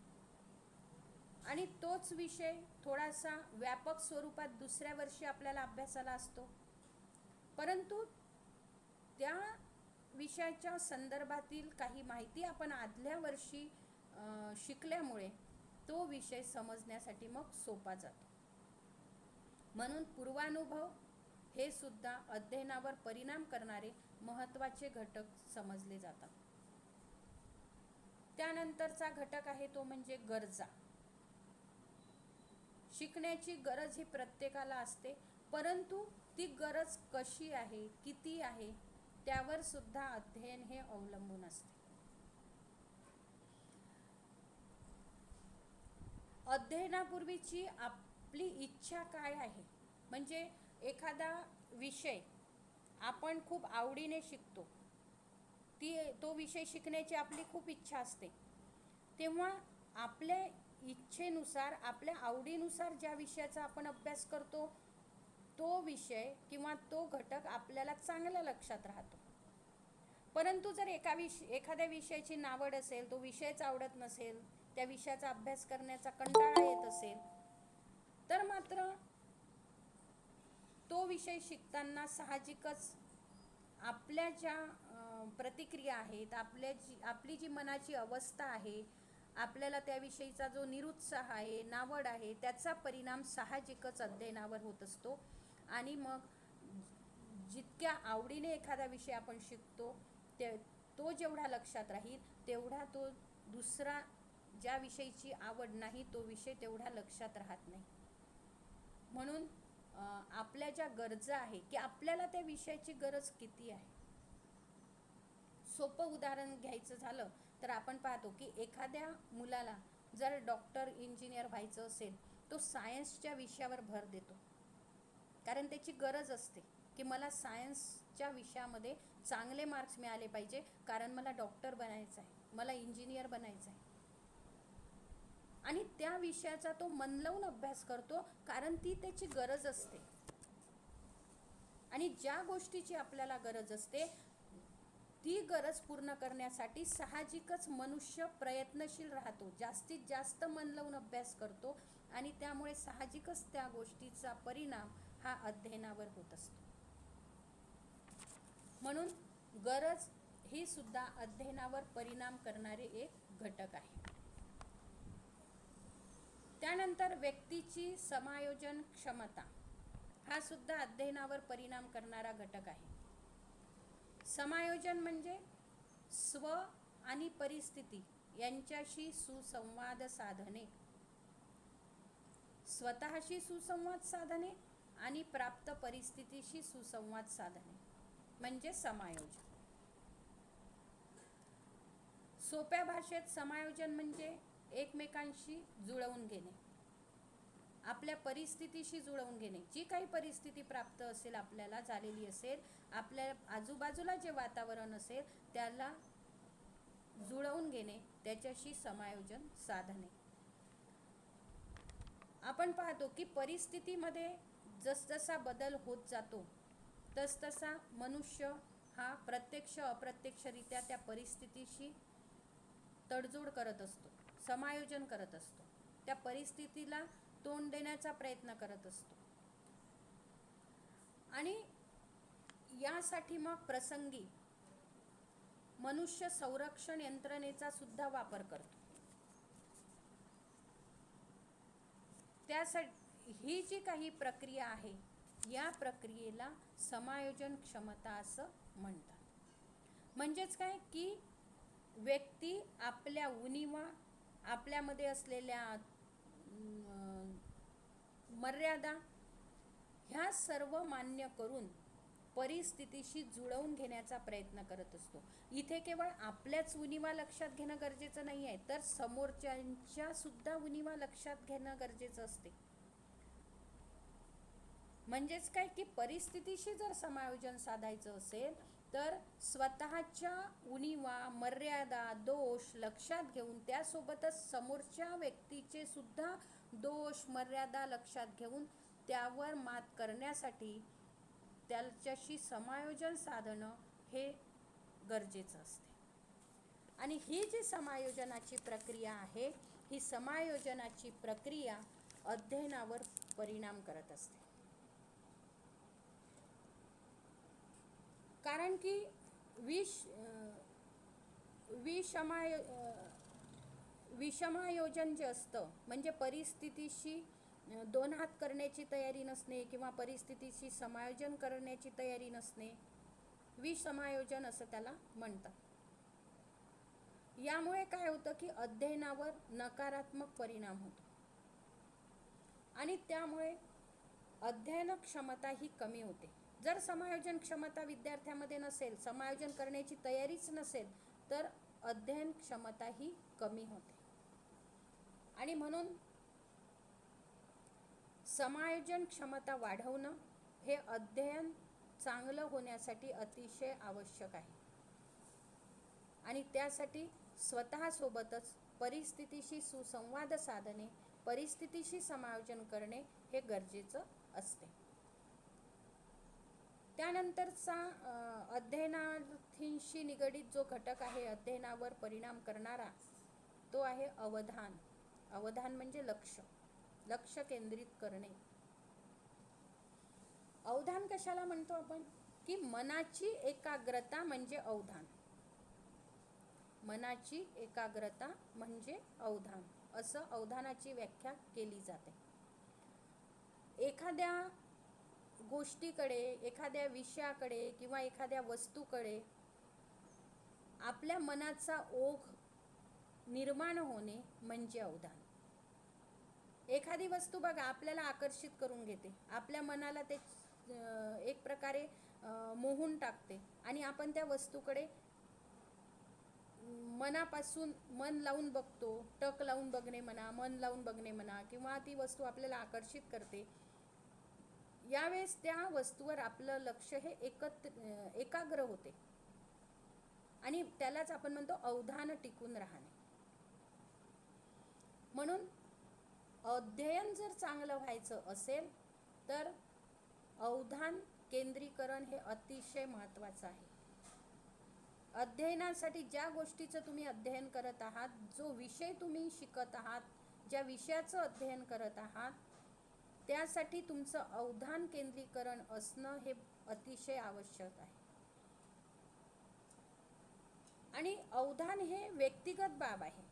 आणि तोच विषय थोडासा व्यापक स्वरूपात दुसऱ्या वर्षी आपल्याला अभ्यासाला असतो, परंतु त्या विषयाच्या संदर्भातील काही माहिती आपण आदल्या वर्षी शिकल्यामुळे तो विषय समजण्यासाठी मग सोपा जातो. म्हणून पूर्वानुभव हे सुद्धा अध्ययनावर परिणाम करणारे महत्त्वाचे घटक समजले जातात. त्यानंतरचा घटक आहे तो म्हणजे गरजा. शिकण्याची गरज ही प्रत्येकाला असते, परंतु ती गरज कशी आहे, किती आहे, त्यावर सुद्धा अध्ययन हे अवलंबून असते. अध्ययनापूर्वीची आपली इच्छा काय आहे, म्हणजे एखादा विषय आपण खूप आवडीने शिकतो, तो विषय शिकण्याची आपली खूप इच्छा असते, तेव्हा आपल्या इच्छेनुसार आपल्या आवडीनुसार ज्या विषयाचा आपण अभ्यास करतो तो विषय किंवा तो घटक आपल्याला चांगला लक्षात राहतो. परंतु जर एखाद्या विषयाची नावड असेल, तो विषयच आवडत नसेल, त्या विषयाचा अभ्यास करण्याचा कंटाळा येत असेल, तर मात्र तो विषय शिकताना साहजिकच आपल्या ज्या प्रतिक्रिया आहेत, आपली जी मनाची अवस्था आहे, आपल्याला त्याविषयीचा जो निरुत्साह आहे, नावड आहे, त्याचा परिणाम साहजिकच अध्ययनावर होत असतो. आणि मग जितक्या आवडीने एखादा विषय आपण शिकतो तो जेवढा लक्षात राहील, तेवढा तो दुसरा ज्या विषयीची आवड नाही तो विषय तेवढा लक्षात राहत नाही. म्हणून आपल्या ज्या गरजा आहे की आपल्याला त्या विषयाची गरज किती आहे. सोपं उदाहरण घ्यायचं झालं तर आपण पाहतो की एखाद्या मुलाला जर डॉक्टर इंजिनियर व्हायचं असेल, तो सायन्सच्या विषयावर भर देतो, कारण त्याची गरज असते की मला सायन्सच्या विषयामध्ये चांगले मार्क्स मिळाले पाहिजे, कारण मला डॉक्टर बनायचं आहे, मला इंजिनियर बनायचं आहे. आणि त्या विषयाचा तो मन लावून अभ्यास करतो, कारण ती त्याची गरज असते. आणि ज्या गोष्टीची आपल्याला गरज असते ती गरज पूर्ण करण्यासाठी साहजिकच मनुष्य प्रयत्नशील राहतो, जास्तीत जास्त मन लावून अभ्यास करतो, आणि त्यामुळे साहजिकच त्या गोष्टीचा परिणाम हा अध्ययनावर होत असतो. म्हणून गरज ही सुद्धा अध्ययनावर परिणाम करणारे एक घटक आहे. त्यानंतर व्यक्तीची समायोजन क्षमता हा सुद्धा अध्ययनावर परिणाम करणारा घटक आहे. समायोजन म्हणजे स्व आणि परिस्थिती यांच्याशी सुसंवाद साधणे, स्वतःशी सुसंवाद साधणे आणि प्राप्त परिस्थितीशी सुसंवाद साधणे म्हणजे समायोजन. सोप्या भाषेत समायोजन म्हणजे एकमेकांशी जुळवून घेणे, आपल्या परिस्थितीशी जुळवून घेणे. जी काही परिस्थिती प्राप्त असेल, आपल्याला झालेली असेल, आपल्या आजूबाजूला जे वातावरण असेल त्याला जुळवून घेणे, त्याच्याशी समायोजन साधणे. आपण पाहतो की परिस्थितीमध्ये जसजसा बदल होत जातो तसतसा मनुष्य हा प्रत्यक्ष अप्रत्यक्षरित्या त्या परिस्थितीशी तडजोड करत असतो, समायोजन करत असतो, त्या परिस्थितीला तोंड देण्याचा प्रयत्न करत असतो. आणि यासाठी मग प्रसंगी मनुष्य संरक्षण यंत्रणेचा सुद्धा वापर करतो. त्यासाठी ही जी काही प्रक्रिया आहे, या प्रक्रियेला समायोजन क्षमता असं म्हणतात. म्हणजेच काय की व्यक्ती आपल्या उणिवा, आपल्यामध्ये असलेल्या मर्यादा ह्या सर्व मान्य करून परिस्थितीशी जुळवून घेण्याचा प्रयत्न करत असतो. इथे केवळ आपल्याच उणिवा लक्षात घेणं गरजेचं नाही आहे, तर समोरच्यांच्या सुद्धा उणिवा लक्षात घेणं गरजेचं असते. म्हणजेच काय की परिस्थितीशी जर समायोजन साधायचं असेल तर स्वतःच्या उणिवा, मर्यादा, दोष लक्षात घेऊन त्यासोबतच समोरच्या व्यक्तीचे सुद्धा दोष मर्यादा लक्षात घेऊन त्यावर मात करण्यासाठी त्याच्याशी समायोजन साधणं हे गरजेचं असते. आणि ही जी समायोजनाची प्रक्रिया आहे, ही समायोजनाची प्रक्रिया अध्ययनावर परिणाम करत असते. कारण की विषमायोजन जे असतं म्हणजे परिस्थितीशी दोन हात करण्याची तयारी नसणे किंवा परिस्थितीशी समायोजन करण्याची तयारी नसणे, विषमायोजन असं त्याला म्हणतात. यामुळे काय होतं की अध्ययनावर नकारात्मक परिणाम होतो आणि त्यामुळे अध्ययन क्षमता ही कमी होते. जर समायोजन क्षमता विद्यार्थ्यामध्ये नसेल, समायोजन करण्याची तयारीच नसेल, तर अध्ययन क्षमता ही कमी होते. आणि म्हणून समायोजन क्षमता वाढवणं हे अध्ययन चांगलं होण्यासाठी अतिशय आवश्यक आहे. आणि त्यासाठी स्वतःसोबतच परिस्थितीशी सुसंवाद साधणे, परिस्थितीशी समायोजन करणे हे गरजेचं असते. त्यानंतरचा अध्ययनार्थींशी निगडित जो घटक आहे अध्ययनावर परिणाम करणारा, तो आहे अवधान. अवधान म्हणजे लक्ष केंद्रित करणे. अवधान कशाला म्हणतो आपण की मनाची एकाग्रता म्हणजे अवधान. मनाची एकाग्रता म्हणजे अवधान, असं अवधानाची व्याख्या केली जाते. एखाद्या गोष्टीकडे, एखाद्या विषयाकडे किंवा एखाद्या वस्तूकडे आपल्या मनाचा ओघ निर्माण होणे म्हणजे अवधान. एखादी वस्तू बघा आपल्याला आकर्षित करून घेते, आपल्या मनाला ते एक प्रकारे मोहून टाकते आणि आपण त्या वस्तूकडे मनापासून मन लावून बघतो. टक लावून बघणे म्हणा, मन लावून बघणे म्हणा, किंवा ती वस्तू आपल्याला आकर्षित करते. यावेळेस त्या वस्तूवर आपलं लक्ष हे एकाग्र होते आणि त्यालाच आपण म्हणतो अवधान टिकून राहणे. म्हणून अध्ययन जर चांगलं व्हायचं असेल तर अवधान केंद्रीकरण हे अतिशय महत्त्वाचं आहे. अध्ययनासाठी ज्या गोष्टीचं तुम्ही अध्ययन करत आहात, जो विषय तुम्ही शिकत आहात, ज्या विषयाचं अध्ययन करत आहात, त्यासाठी तुमचं अवधान केंद्रीकरण असणं हे अतिशय आवश्यक आहे. आणि अवधान हे व्यक्तिगत बाब आहे.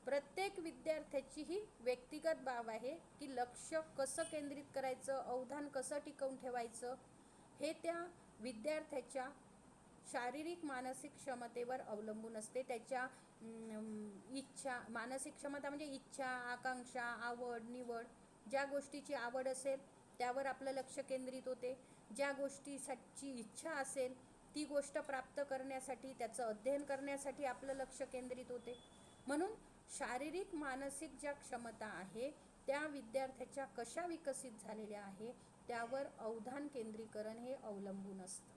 प्रत्येक विद्यार्थ्याची ही व्यक्तिगत बाब आहे की लक्ष कसं केंद्रित करायचं, अवधान कसं टिकवून ठेवायचं, हे त्या विद्यार्थ्याच्या शारीरिक मानसिक क्षमतेवर अवलंबून असते. त्याच्या इच्छा, मानसिक क्षमता म्हणजे इच्छा, आकांक्षा, आवड निवड. ज्या गोष्टीची आवड असेल त्यावर आपलं लक्ष केंद्रित होते. ज्या गोष्टीसाठी इच्छा असेल ती गोष्ट प्राप्त करण्यासाठी, त्याचं अध्ययन करण्यासाठी आपलं लक्ष केंद्रित होते. म्हणून शारीरिक मानसिक ज्या क्षमता आहे त्या विद्यार्थ्याच्या कशा विकसित झालेल्या आहे त्यावर अवधान केंद्रीकरण हे अवलंबून असतं.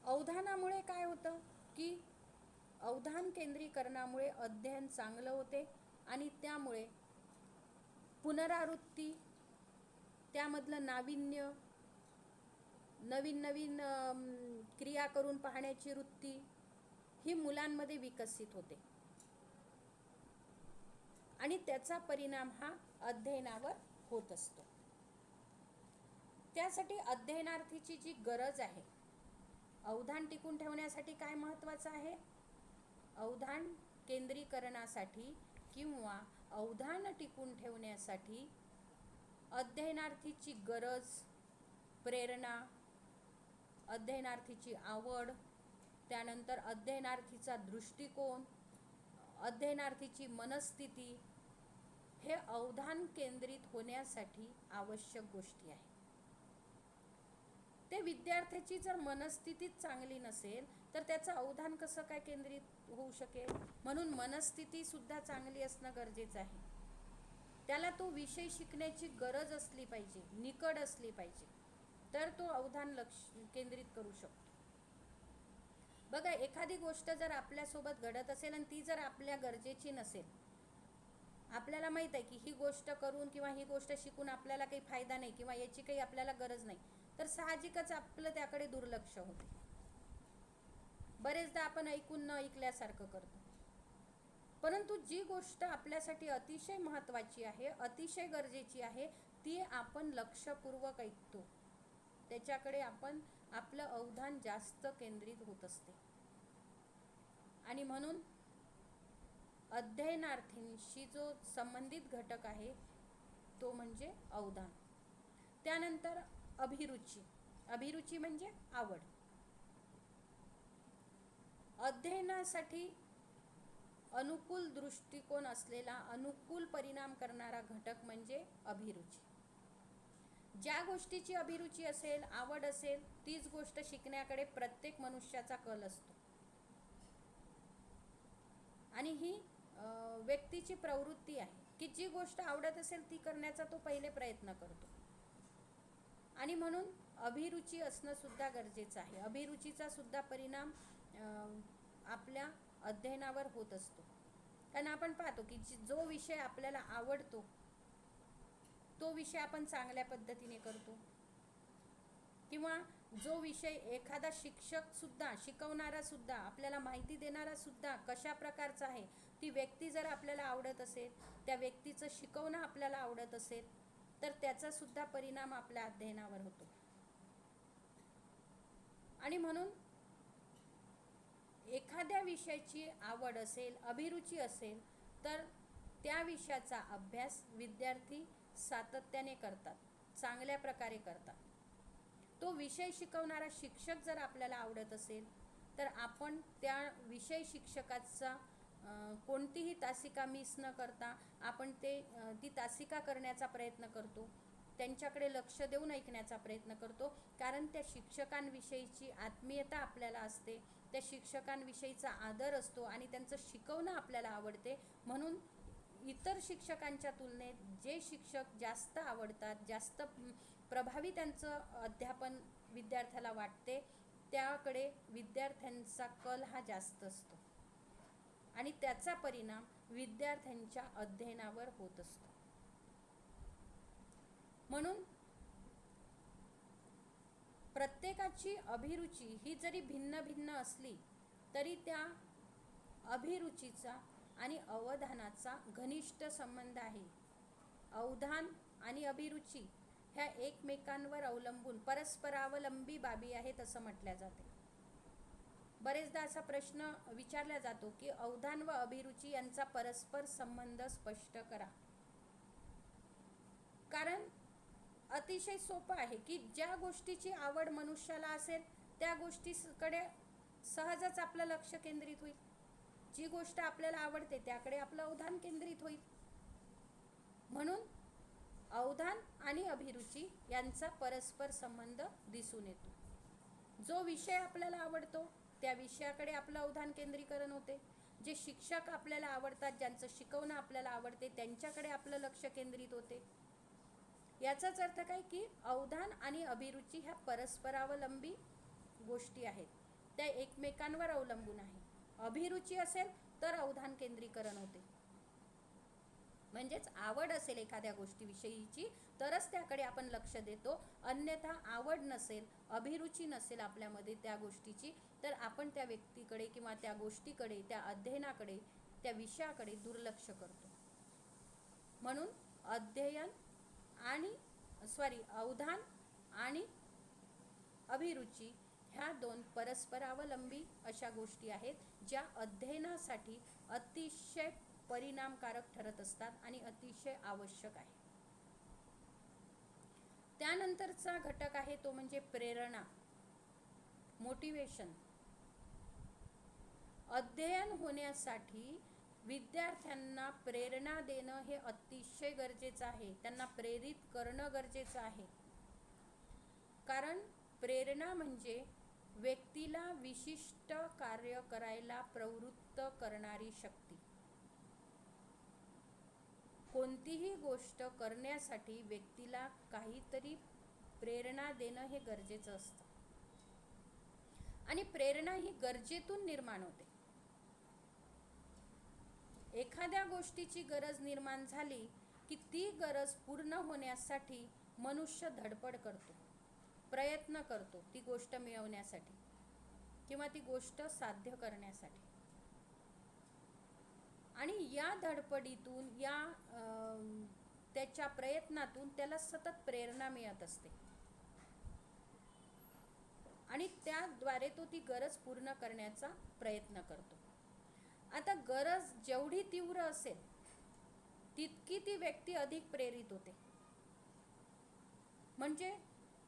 अवधानामुळे काय होतं की अवधान केंद्रीकरणामुळे अध्ययन चांगलं होते आणि त्यामुळे पुनरावृत्ती, त्यामधलं नाविन्य, नवीन क्रिया करून पाहण्याची वृत्ती ही मुलांमध्ये विकसित होते आणि त्याचा परिणाम हा अध्ययनावर होत असतो. त्यासाठी अध्ययनार्थीची जी गरज आहे, अवधान टिकून ठेवण्यासाठी काय महत्त्वाचं आहे, अवधान केंद्रीकरणासाठी किंवा अवधान टिकून ठेवण्यासाठी अध्ययनार्थीची गरज, प्रेरणा, अध्ययनार्थीची आवड, त्यानंतर अध्ययनार्थीचा दृष्टिकोन, अध्ययनार्थीची मनस्थिती हे अवधान केंद्रित होण्यासाठी आवश्यक गोष्टी आहेत. ते विद्यार्थ्याची जर मनस्थितीच चांगली नसेल तर त्याचं अवधान कसं काय केंद्रित होऊ शकेल. म्हणून मनस्थिती सुद्धा चांगली असणं गरजेचं आहे. त्याला तो विषय शिकण्याची गरज असली पाहिजे, निकड असली पाहिजे, तर तो अवधान केंद्रित करू शकतो. बघा, एखादी गोष्ट जर आपल्यासोबत घडत असेल आणि ती जर आपल्या गरजेची नसेल, आपल्याला माहीत आहे की ही गोष्ट करून किंवा ही गोष्ट शिकून आपल्याला काही फायदा नाही किंवा याची काही आपल्याला गरज नाही, तर साहजिकच आपलं त्याकडे दुर्लक्ष होते. बरेचदा आपण ऐकून न ऐकल्यासारखं करतो. परंतु जी गोष्ट आपल्यासाठी अतिशय महत्त्वाची आहे, अतिशय गरजेची आहे, ती आपण लक्षपूर्वक ऐकतो, त्याच्याकडे आपण आपलं अवधान जास्त केंद्रित होत असते. आणि म्हणून अध्ययनार्थींशी जो संबंधित घटक आहे तो म्हणजे अवधान. त्यानंतर अभिरुची. अभिरुची म्हणजे आवड. अध्ययनासाठी अनुकूल दृष्टिकोन असलेला, अनुकूल परिणाम करणारा घटक म्हणजे अभिरुची. ज्या गोष्टीची अभिरुची असेल, आवड असेल, तीच गोष्ट शिकण्याकडे प्रत्येक मनुष्याचा कल असतो. आणि ही व्यक्तीची प्रवृत्ती आहे की जी गोष्ट आवडत असेल ती करण्याचा तो पहिले प्रयत्न करतो. आणि म्हणून अभिरुची असणं सुद्धा गरजेचं आहे. अभिरुचीचा सुद्धा परिणाम आपल्या अध्ययनावर होत असतो. कारण आपण पाहतो की जो विषय आपल्याला आवडतो तो विषय आपण चांगल्या पद्धतीने करतो, किंवा जो विषय एखादा शिक्षक सुद्धा, शिकवणारा सुद्धा, आपल्याला माहिती देणारा सुद्धा कशा प्रकारचा आहे, ती व्यक्ती जर आपल्याला आवडत असेल, त्या व्यक्तीचं शिकवणं आपल्याला आवडत असेल, तर त्याचा सुद्धा परिणाम आपल्या अध्ययनावर होतो. आणि म्हणून एखाद्या विषयाची आवड असेल, अभिरुची असेल, तर त्या विषयाचा अभ्यास विद्यार्थी सातत्याने करतात, चांगल्या प्रकारे करतात. तो विषय शिकवणारा शिक्षक जर आपल्याला आवडत असेल तर आपण त्या विषय शिक्षकाचा कोणतीही तासिका मिस न करता आपण ती तासिका करण्याचा प्रयत्न करतो, त्यांच्याकडे लक्ष देऊन ऐकण्याचा प्रयत्न करतो. कारण त्या शिक्षकांविषयीची आत्मीयता आपल्याला असते, त्या शिक्षकांविषयीचा आदर असतो आणि त्यांचं शिकवणं आपल्याला आवडते. म्हणून इतर शिक्षकांच्या तुलनेत जे शिक्षक जास्त आवडतात, जास्त प्रभावी त्यांचं अध्यापन विद्यार्थ्याला वाटते, त्याकडे विद्यार्थ्यांचा कल हा जास्त असतो आणि त्याचा परिणाम विद्यार्थ्यांच्या अध्ययनावर होत असतो. म्हणून प्रत्येकाची अभिरुची ही जरी भिन्न भिन्न असली तरी त्या अभिरुचीचा आणि अवधानाचा घनिष्ठ संबंध आहे. अवधान आणि अभिरुची ह्या एकमेकांवर अवलंबून परस्परावलंबी बाबी आहेत असं म्हटल्या जाते. बरेचदा असा प्रश्न विचारला जातो की अवधान व अभिरुची यांचा परस्पर संबंध स्पष्ट करा. कारण अतिशय सोपं आहे की ज्या गोष्टीची आवड मनुष्याला असेल त्या गोष्टीकडे सहजच आपलं लक्ष केंद्रित होईल. जी गोष्ट आपल्याला आवडते त्याकडे आपलं अवधान केंद्रित होईल. म्हणून अवधान आणि अभिरुची यांचा परस्पर संबंध दिसून येतो. जो विषय आपल्याला आवडतो त्या विषयाकडे आपलं अवधान केंद्रीकरण होते. जे शिक्षक आपल्याला आवडतात, ज्यांचं शिकवणं आपल्याला आवडते, त्यांच्याकडे आपलं लक्ष केंद्रित होते. याचाच अर्थ काय की अवधान आणि अभिरुची ह्या परस्परावलंबी गोष्टी आहेत, त्या एकमेकांवर अवलंबून आहे. अभिरुची असेल तर अवधान केंद्रीकरण होते, म्हणजेच आवड असेल एखाद्या गोष्टीविषयीची तरच त्याकडे आपण लक्ष देतो. अन्यथा आवड नसेल, अभिरुची नसेल आपल्यामध्ये त्या गोष्टीची, तर आपण त्या व्यक्तीकडे किंवा त्या गोष्टीकडे, त्या अध्ययनाकडे, त्या विषयाकडे दुर्लक्ष करतो. म्हणून अवधान आणि अभिरुची ह्या दोन परस्परावलंबी अशा गोष्टी आहेत ज्या अध्ययनासाठी अतिशय परिणामकारक ठरत असतात आणि अतिशय आवश्यक आहे. त्यानंतरचा घटक आहे तो म्हणजे प्रेरणा, मोटिवेशन. अध्ययन होण्यासाठी विद्यार्थ्यांना प्रेरणा देणं हे अतिशय गरजेचं आहे. त्यांना प्रेरित करणं गरजेचं आहे. कारण प्रेरणा म्हणजे व्यक्तीला विशिष्ट कार्य करायला प्रवृत्त करणारी शक्ती. कोणतीही गोष्ट करण्यासाठी व्यक्तीला काहीतरी प्रेरणा देणं हे गरजेचं असतं. आणि प्रेरणा ही गरजेतून निर्माण होते. एखाद्या गोष्टीची गरज निर्माण झाली की ती गरज पूर्ण होण्यासाठी मनुष्य धडपड करतो, प्रयत्न करतो ती गोष्ट मिळवण्यासाठी किंवा ती गोष्ट साध्य करण्यासाठी. आणि या धडपडीतून त्याच्या प्रयत्नातून त्याला सतत प्रेरणा मिळत असते आणि त्याद्वारे तो ती गरज पूर्ण करण्याचा प्रयत्न करतो. आता गरज जेवढी तीव्र असेल तितकी ती व्यक्ती अधिक प्रेरित होते. म्हणजे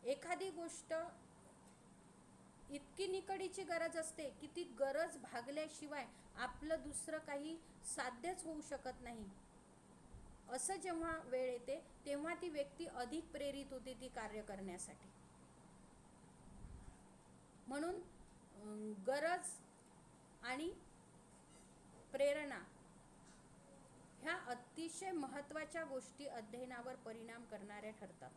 एखादी गोष्ट इतकी निकडीची गरज असते की ती गरज भागल्याशिवाय आपलं दुसरं काही साध्यच होऊ शकत नाही. असं जेव्हा वेळ येते तेव्हा ती व्यक्ती अधिक प्रेरित होते ती कार्य करण्यासाठी. म्हणून गरज आणि प्रेरणा ह्या अतिशय महत्त्वाच्या गोष्टी अध्ययनावर परिणाम करणाऱ्या ठरतात.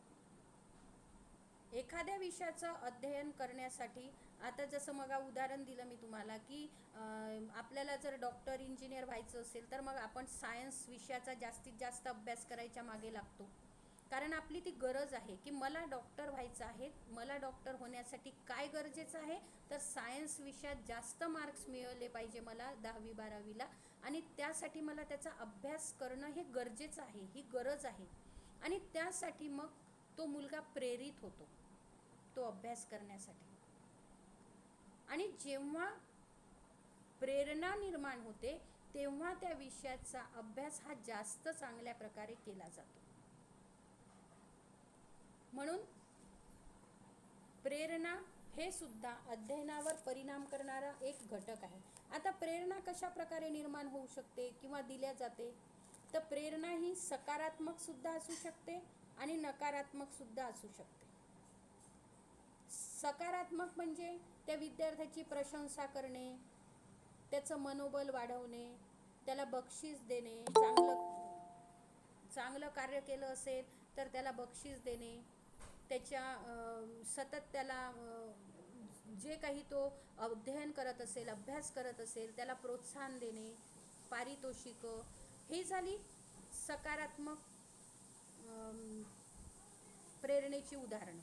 एखाद्या विषयाचं अध्ययन करण्यासाठी, आता जसं मग उदाहरण दिलं मी तुम्हाला की आपल्याला जर डॉक्टर इंजिनियर व्हायचं असेल तर मग आपण सायन्स विषयाचा जास्तीत जास्त अभ्यास करायच्या मागे लागतो. कारण आपली ती गरज आहे की मला डॉक्टर व्हायचं आहे. मला डॉक्टर होण्यासाठी काय गरजेचं आहे तर सायन्स विषयात जास्त मार्क्स मिळवले पाहिजे मला 10वी-12वीला, आणि त्यासाठी मला त्याचा अभ्यास करणं हे गरजेचं आहे, ही गरज आहे. आणि त्यासाठी मग तो मुलगा प्रेरित होतो तो अभ्यास करण्यासाठी. आणि जेव्हा प्रेरणा निर्माण होते तेव्हा त्या विषयाचा अभ्यास हा जास्त चांगल्या प्रकारे केला जातो. म्हणून प्रेरणा हे सुद्धा अध्ययनावर परिणाम करणारा एक घटक आहे. आता प्रेरणा कशा प्रकारे निर्माण होऊ शकते किंवा दिल्या जाते तर प्रेरणा ही सकारात्मक सुद्धा असू शकते आणि नकारात्मक सुद्धा असू शकते. सकारात्मक म्हणजे त्या विद्यार्थ्याची प्रशंसा करणे, त्याचं मनोबल वाढवणे, त्याला बक्षीस देणे, चांगलं कार्य केलं असेल तर त्याला बक्षीस देणे, सतत त्याला जे काही तो अध्ययन करत असेल, अभ्यास करत असेल त्याला प्रोत्साहन देणे, पारितोषिक, ही झाली सकारात्मक प्रेरणेची उदाहरणं.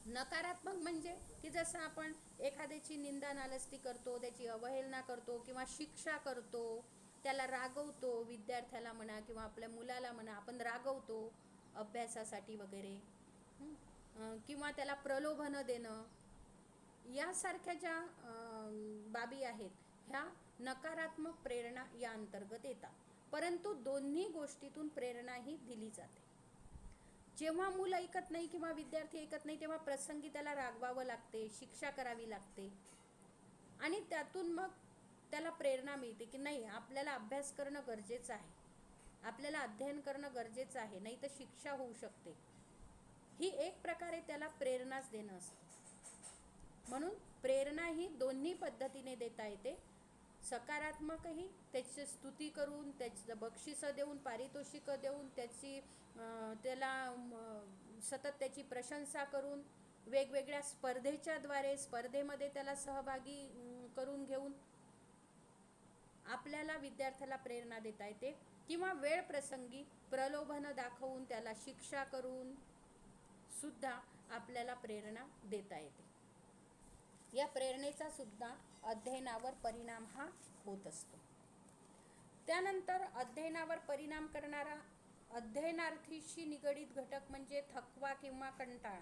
नकारात्मक म्हणजे की जसं आपण एखाद्याची निंदा नालस्ती करतो, त्याची अवहेलना करतो किंवा शिक्षा करतो, त्याला रागवतो, विद्यार्थ्याला म्हणा किंवा आपल्या मुलाला म्हणा आपण रागवतो अभ्यासासाठी वगैरे, किंवा त्याला प्रलोभनं देणं, यासारख्या ज्या बाबी आहेत ह्या नकारात्मक प्रेरणा या अंतर्गत येतात. परंतु दोन्ही गोष्टीतून प्रेरणा ही दिली जाते. जेव्हा मूल ऐकत नाही किंवा विद्यार्थी ऐकत नाही तेव्हा प्रसंगी त्याला रागवावं लागते, शिक्षा करावी लागते, आणि त्यातून मग त्याला प्रेरणा मिळते की नाही आपल्याला अभ्यास करणं गरजेचं आहे, आपल्याला अध्ययन करणं गरजेचं आहे, नाही तर शिक्षा होऊ शकते. ही एक प्रकारे त्याला प्रेरणाच देणं असतं. म्हणून प्रेरणा ही दोन्ही पद्धतीने देता येते. सकारात्मकही त्याची स्तुती करून, त्याचं बक्षिसं देऊन, पारितोषिकं देऊन, त्याला सतत त्याची प्रशंसा करून, वेगवेगळ्या स्पर्धेमध्ये त्याला सहभागी करून घेऊन आपल्याला विद्यार्थ्याला प्रेरणा देता येते. किंवा वेळ प्रसंगी प्रलोभनं दाखवून त्याला शिक्षा करून सुद्धा आपल्याला प्रेरणा देता येते. या प्रेरणेचा सुद्धा अध्ययनावर परिणाम हा होत असतो. त्यानंतर अध्ययनावर परिणाम करणारा अध्ययनार्थीशी निगडीत घटक म्हणजे थकवा किंवा कंटाळा.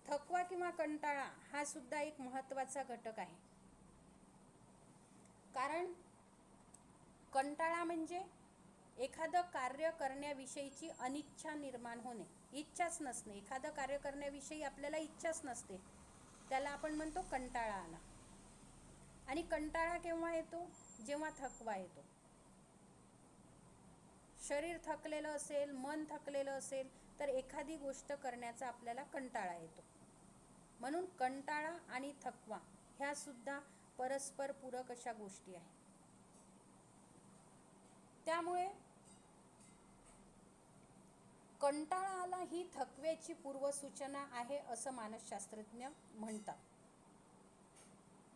थकवा किंवा कंटाळा हा सुद्धा एक महत्त्वाचा घटक आहे. कारण कंटाळा म्हणजे एखादं कार्य करण्याविषयीची अनिच्छा निर्माण होणे, इच्छाच नसणे. एखादं कार्य करण्याविषयी आपल्याला इच्छाच नसते, त्याला आपण म्हणतो कंटाळा आला. आणि कंटाळा केव्हा येतो? जेव्हा थकवा येतो. शरीर थकलेलं असेल, मन थकलेलं असेल तर एखादी गोष्ट करण्याचा आपल्याला कंटाळा येतो. म्हणून कंटाळा आणि थकवा ह्या सुद्धा परस्पर पूरक अशा गोष्टी आहेत. त्यामुळे कंटाळा आला ही थकव्याची पूर्वसूचना आहे असं मानसशास्त्रज्ञ म्हणतात.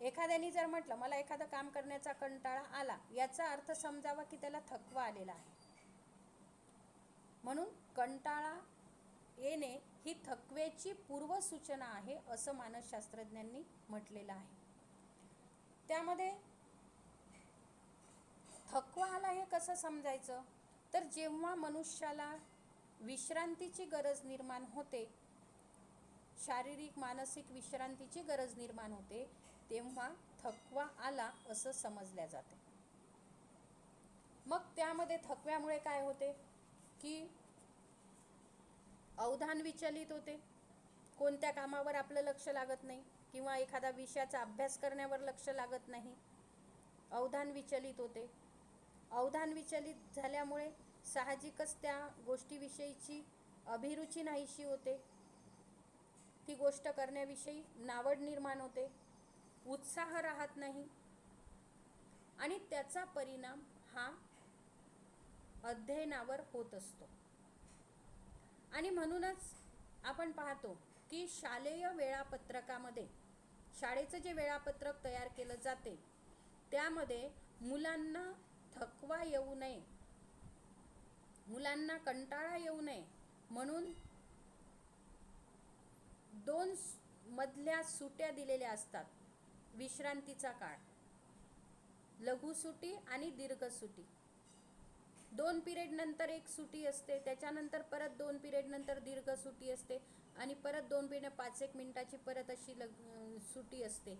एखाद्याने जर म्हटलं मला एखादं काम करण्याचा कंटाळा आला, याचा अर्थ समजावा की त्याला थकवा आलेला आहे. म्हणून कंटाळा येणे ही थकव्याची पूर्वसूचना आहे असं मानसशास्त्रज्ञांनी म्हटलेलं आहे. त्यामध्ये थकवा आला हे कसं समजायचं, तर जेव्हा मनुष्याला विश्रांतीची गरज निर्माण होते, शारीरिक मानसिक विश्रांतीची गरज निर्माण होते, तेव्हा थकवा आला असं समजल्या जाते. मग त्यामध्ये थकव्यामुळे काय होते की अवधान विचलित होते, कोणत्या कामावर आपलं लक्ष लागत नाही किंवा एखादा विषयाचा अभ्यास करण्यावर लक्ष लागत नाही, अवधान विचलित होते. अवधान विचलित झाल्यामुळे साहजिकच त्या गोष्टीविषयीची अभिरुची नाहीशी होते, ती गोष्ट करण्याविषयी नावड निर्माण होते, उत्साह राहत नाही आणि त्याचा परिणाम हा अध्ययनावर होत असतो. आणि म्हणूनच आपण पाहतो की शालेय वेळापत्रकामध्ये, शाळेचं जे वेळापत्रक तयार केलं जाते त्यामध्ये मुलांना थकवा येऊ नये, मुलांना कंटाळा येऊ नये म्हणून 2 मधल्या सुट्या दिलेल्या असतात. विश्रांतीचा काळ, लघु सुटी आणि दीर्घ सुटी. 2 पिरियड नंतर एक सुटी असते, त्याच्यानंतर परत 2 पिरियड नंतर दीर्घ सुटी असते आणि परत 2 पिरियड 5-1 मिनिटाची परत अशी सुटी असते.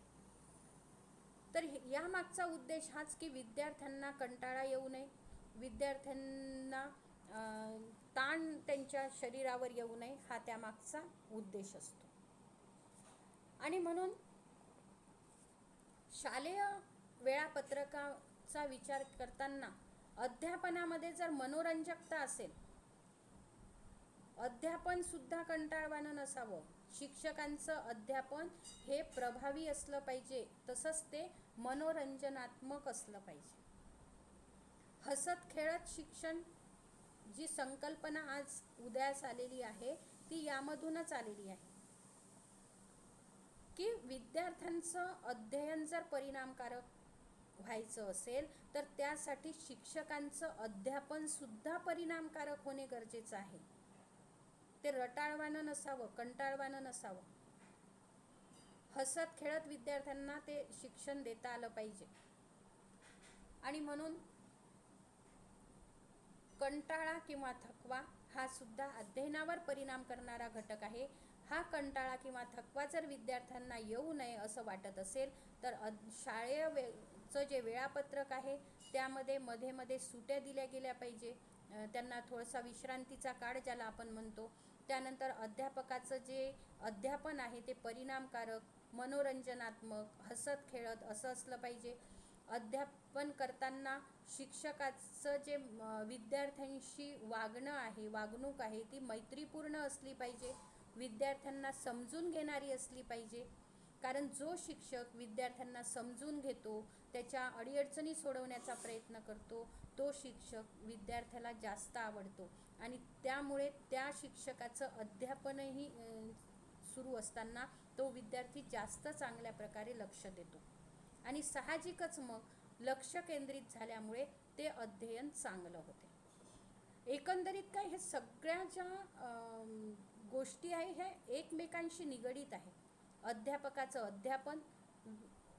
तर या मागचा उद्देश हाच की विद्यार्थ्यांना कंटाळा येऊ नये, विद्यार्थ्यांना ताण त्यांच्या शरीरावर येऊ नये, हा त्यामागचा उद्देश असतो. आणि म्हणून शालेय वेळापत्रकाचा विचार करताना अध्यापनामध्ये जर मनोरंजकता असेल, अध्यापन सुद्धा कंटाळवाणं नसावं, शिक्षकांचं अध्यापन हे प्रभावी असलं पाहिजे, तसंच ते मनोरंजनात्मक असलं पाहिजे. हसत खेळत शिक्षण जी संकल्पना आज उदयास आलेली आहे ती यामधूनच आलेली आहे की विद्यार्थ्यांचं अध्ययन जर परिणामकारक व्हायचं असेल तर त्यासाठी शिक्षकांचं अध्यापन सुद्धा परिणामकारक होणे गरजेचं आहे. ते रटाळवाणं नसावं, कंटाळवाणं नसावं. हसत खेळत विद्यार्थ्यांना ते शिक्षण देता आलं पाहिजे. आणि म्हणून कंटाळा किंवा थकवा हा सुद्धा अध्ययनावर परिणाम करणारा घटक आहे. हा कंटाळा किंवा थकवा जर विद्यार्थ्यांना येऊ नये असं वाटत असेल तर शाळेचं जे वेळापत्रक आहे त्यामध्ये मध्ये मध्ये सुट्या दिल्या गेल्या पाहिजे, त्यांना थोडासा विश्रांतीचा काळ ज्याला आपण म्हणतो. त्यानंतर अध्यापकाचं जे अध्यापन आहे ते परिणामकारक, मनोरंजनात्मक, हसत खेळत असं असलं पाहिजे. अध्यापन करताना शिक्षकाचं जे विद्यार्थ्यांशी वागणं आहे, वागणूक आहे ती मैत्रीपूर्ण असली पाहिजे, विद्यार्थ्यांना समजून घेणारी असली पाहिजे. कारण जो शिक्षक विद्यार्थ्यांना समजून घेतो, त्याच्या अडीअडचणी सोडवण्याचा प्रयत्न करतो, तो शिक्षक विद्यार्थ्याला जास्त आवडतो आणि त्यामुळे त्या शिक्षकाचं अध्यापनही सुरू असताना तो विद्यार्थी जास्त चांगल्या प्रकारे लक्ष देतो आणि साहजिकच मग लक्ष केंद्रित झाल्यामुळे ते अध्ययन चांगलं होते. एकंदरीत काय हे सगळ्या ज्या गोष्टी आहे ह्या एकमेकांशी निगडीत आहे. अध्यापकाचं अध्यापन,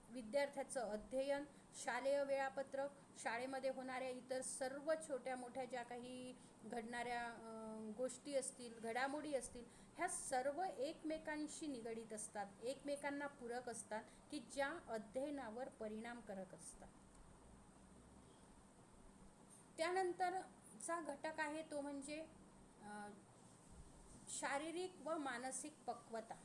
विद्यार्थ्याचं अध्ययन, शालेय वेळापत्रक, शाळेमध्ये होणाऱ्या इतर सर्व छोट्या मोठ्या ज्या काही घडणाऱ्या गोष्टी असतील, घडामोडी असतील, ह्या सर्व एकमेकांशी निगडीत असतात, एकमेकांना पूरक असतात की ज्या अध्ययनावर परिणाम करत असतात. त्यानंतरचा घटक आहे तो म्हणजे शारीरिक व मानसिक पक्वता.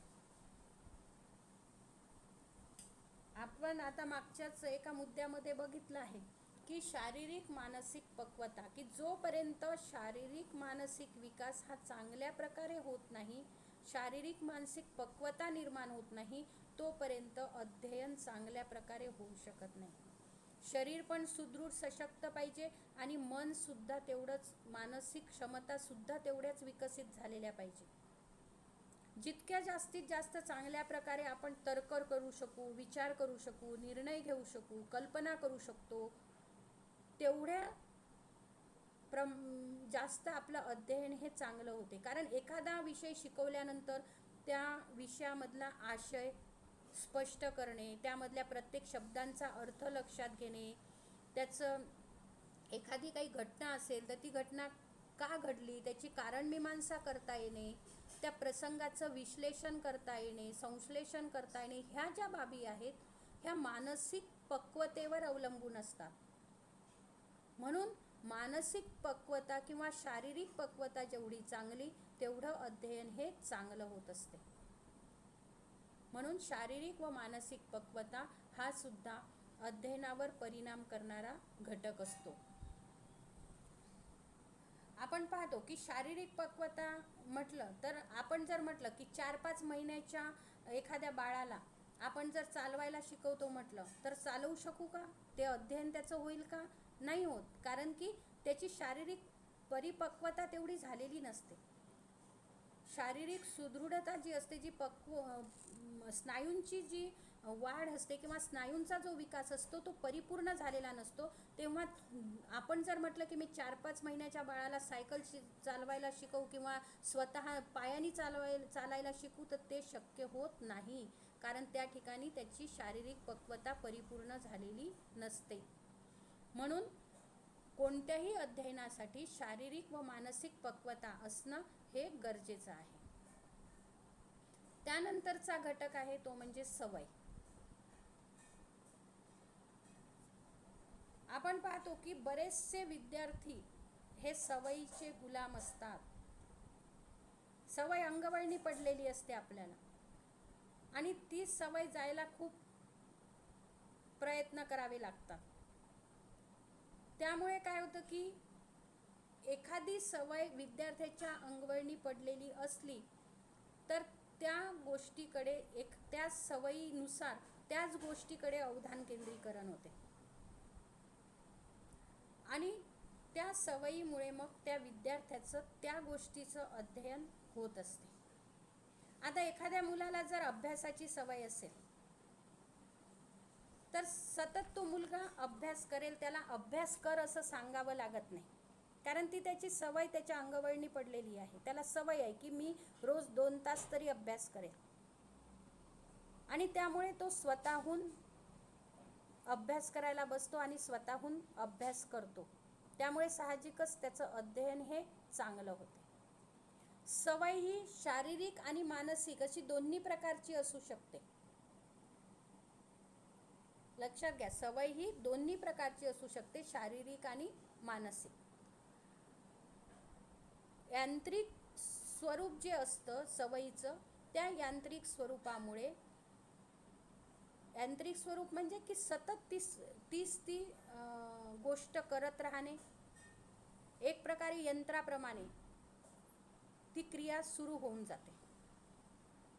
आपण आता मागच्याच एका मुद्द्यामध्ये बघितलं आहे की शारीरिक मानसिक पक्वता, की जोपर्यंत शारीरिक मानसिक विकास हा चांगल्या प्रकारे होत नाही, शारीरिक मानसिक पक्वता निर्माण होत नाही, तोपर्यंत अध्ययन चांगल्या प्रकारे होऊ शकत नाही. शरीर पण सुदृढ सशक्त पाहिजे आणि मन सुद्धा तेवढंच, मानसिक क्षमता सुद्धा तेवढ्याच विकसित झालेल्या पाहिजे. जितक्या जास्तीत जास्त चांगल्या प्रकारे आपण तर्क करू शकू, विचार करू शकू, निर्णय घेऊ शकू, कल्पना करू शकतो, तेवढ्या जास्त आपलं अध्ययन हे चांगलं होते. कारण एखादा विषय शिकवल्यानंतर त्या विषयामधला आशय स्पष्ट करणे, त्यामधल्या प्रत्येक शब्दांचा अर्थ लक्षात घेणे, त्याचं एखादी काही घटना असेल तर ती घटना का घडली त्याची कारणमीमांसा करता येणे, त्या प्रसंगाचं विश्लेषण करता येणे, संश्लेषण करता येणे, ह्या ज्या बाबी आहेत ह्या मानसिक पक्वतेवर अवलंबून असतात. म्हणून मानसिक पक्वता किंवा शारीरिक पक्वता जेवढी चांगली तेवढं अध्ययन हे चांगलं होत असते. म्हणून शारीरिक व मानसिक पक्वता हा सुद्धा अध्ययनावर परिणाम करणारा घटक असतो. आपण पाहतो की शारीरिक पक्वता म्हटलं तर आपण जर म्हटलं की 4-5 महिन्याच्या एखाद्या बाळाला आपण जर चालवायला शिकवतो म्हटलं तर चालवू शकू का? ते अध्ययन त्याचं होईल का? नाही होत. कारण की त्याची शारीरिक परिपक्वता तेवढी झालेली नसते. शारीरिक सुदृढता जी असते, जी स्नायूंची जी वाढ असते किंवा स्नायूंचा जो विकास असतो तो परिपूर्ण झालेला नसतो. तेव्हा आपण जर म्हटलं की मी 4-5 महिन्याच्या बाळाला सायकल चालवायला शिकवू किंवा स्वतः पायाने चालायला शिकू तर ते शक्य होत नाही. कारण त्या ठिकाणी त्याची शारीरिक पक्वता परिपूर्ण झालेली नसते. म्हणून कोणत्याही अध्ययनासाठी शारीरिक व मानसिक पक्वता असणं हे गरजेचं आहे. त्यानंतरचा घटक आहे तो म्हणजे सवय. आपण पाहतो की बरेचसे विद्यार्थी हे सवयीचे गुलाम असतात. सवय अंगवळणी पडलेली असते आपल्याला आणि ती सवय जायला खूप प्रयत्न करावे लागतात. त्यामुळे काय होतं की एखादी सवय विद्यार्थ्याच्या अंगवळणी पडलेली असली तर त्या गोष्टीकडे त्या सवयीनुसार त्याच गोष्टीकडे अवधान केंद्रीकरण होते आणि त्या सवयीमुळे मग त्या विद्यार्थ्याचं त्या गोष्टीचं अध्ययन होत असते. आता एखाद्या मुलाला जर अभ्यासाची सवय असेल तर सतत तो मुलगा अभ्यास करेल, त्याला अभ्यास कर असं सांगावं लागत नाही. कारण ती त्याची सवय त्याच्या अंगवळणी पडलेली आहे. त्याला सवय आहे की मी रोज 2 तास तरी अभ्यास करेल आणि त्यामुळे तो स्वतःहून अभ्यास करायला बसतो आणि स्वतःहून अभ्यास करतो. त्यामुळे साहजिकच त्याचं अध्ययन हे चांगलं होते. सवय ही शारीरिक आणि मानसिक अशी दोन्ही प्रकारची असू शकते. लक्षात घ्या, सवय ही दोन्ही प्रकारची असू शकते, शारीरिक आणि मानसिक. यांत्रिक स्वरूप जे असतं सवयीचं, त्या यांत्रिक स्वरूपामुळे, यांत्रिक स्वरूप म्हणजे की सतत ती गोष्ट करत राहणे, एक प्रकारे यंत्राप्रमाणे ती क्रिया सुरू होऊन जाते.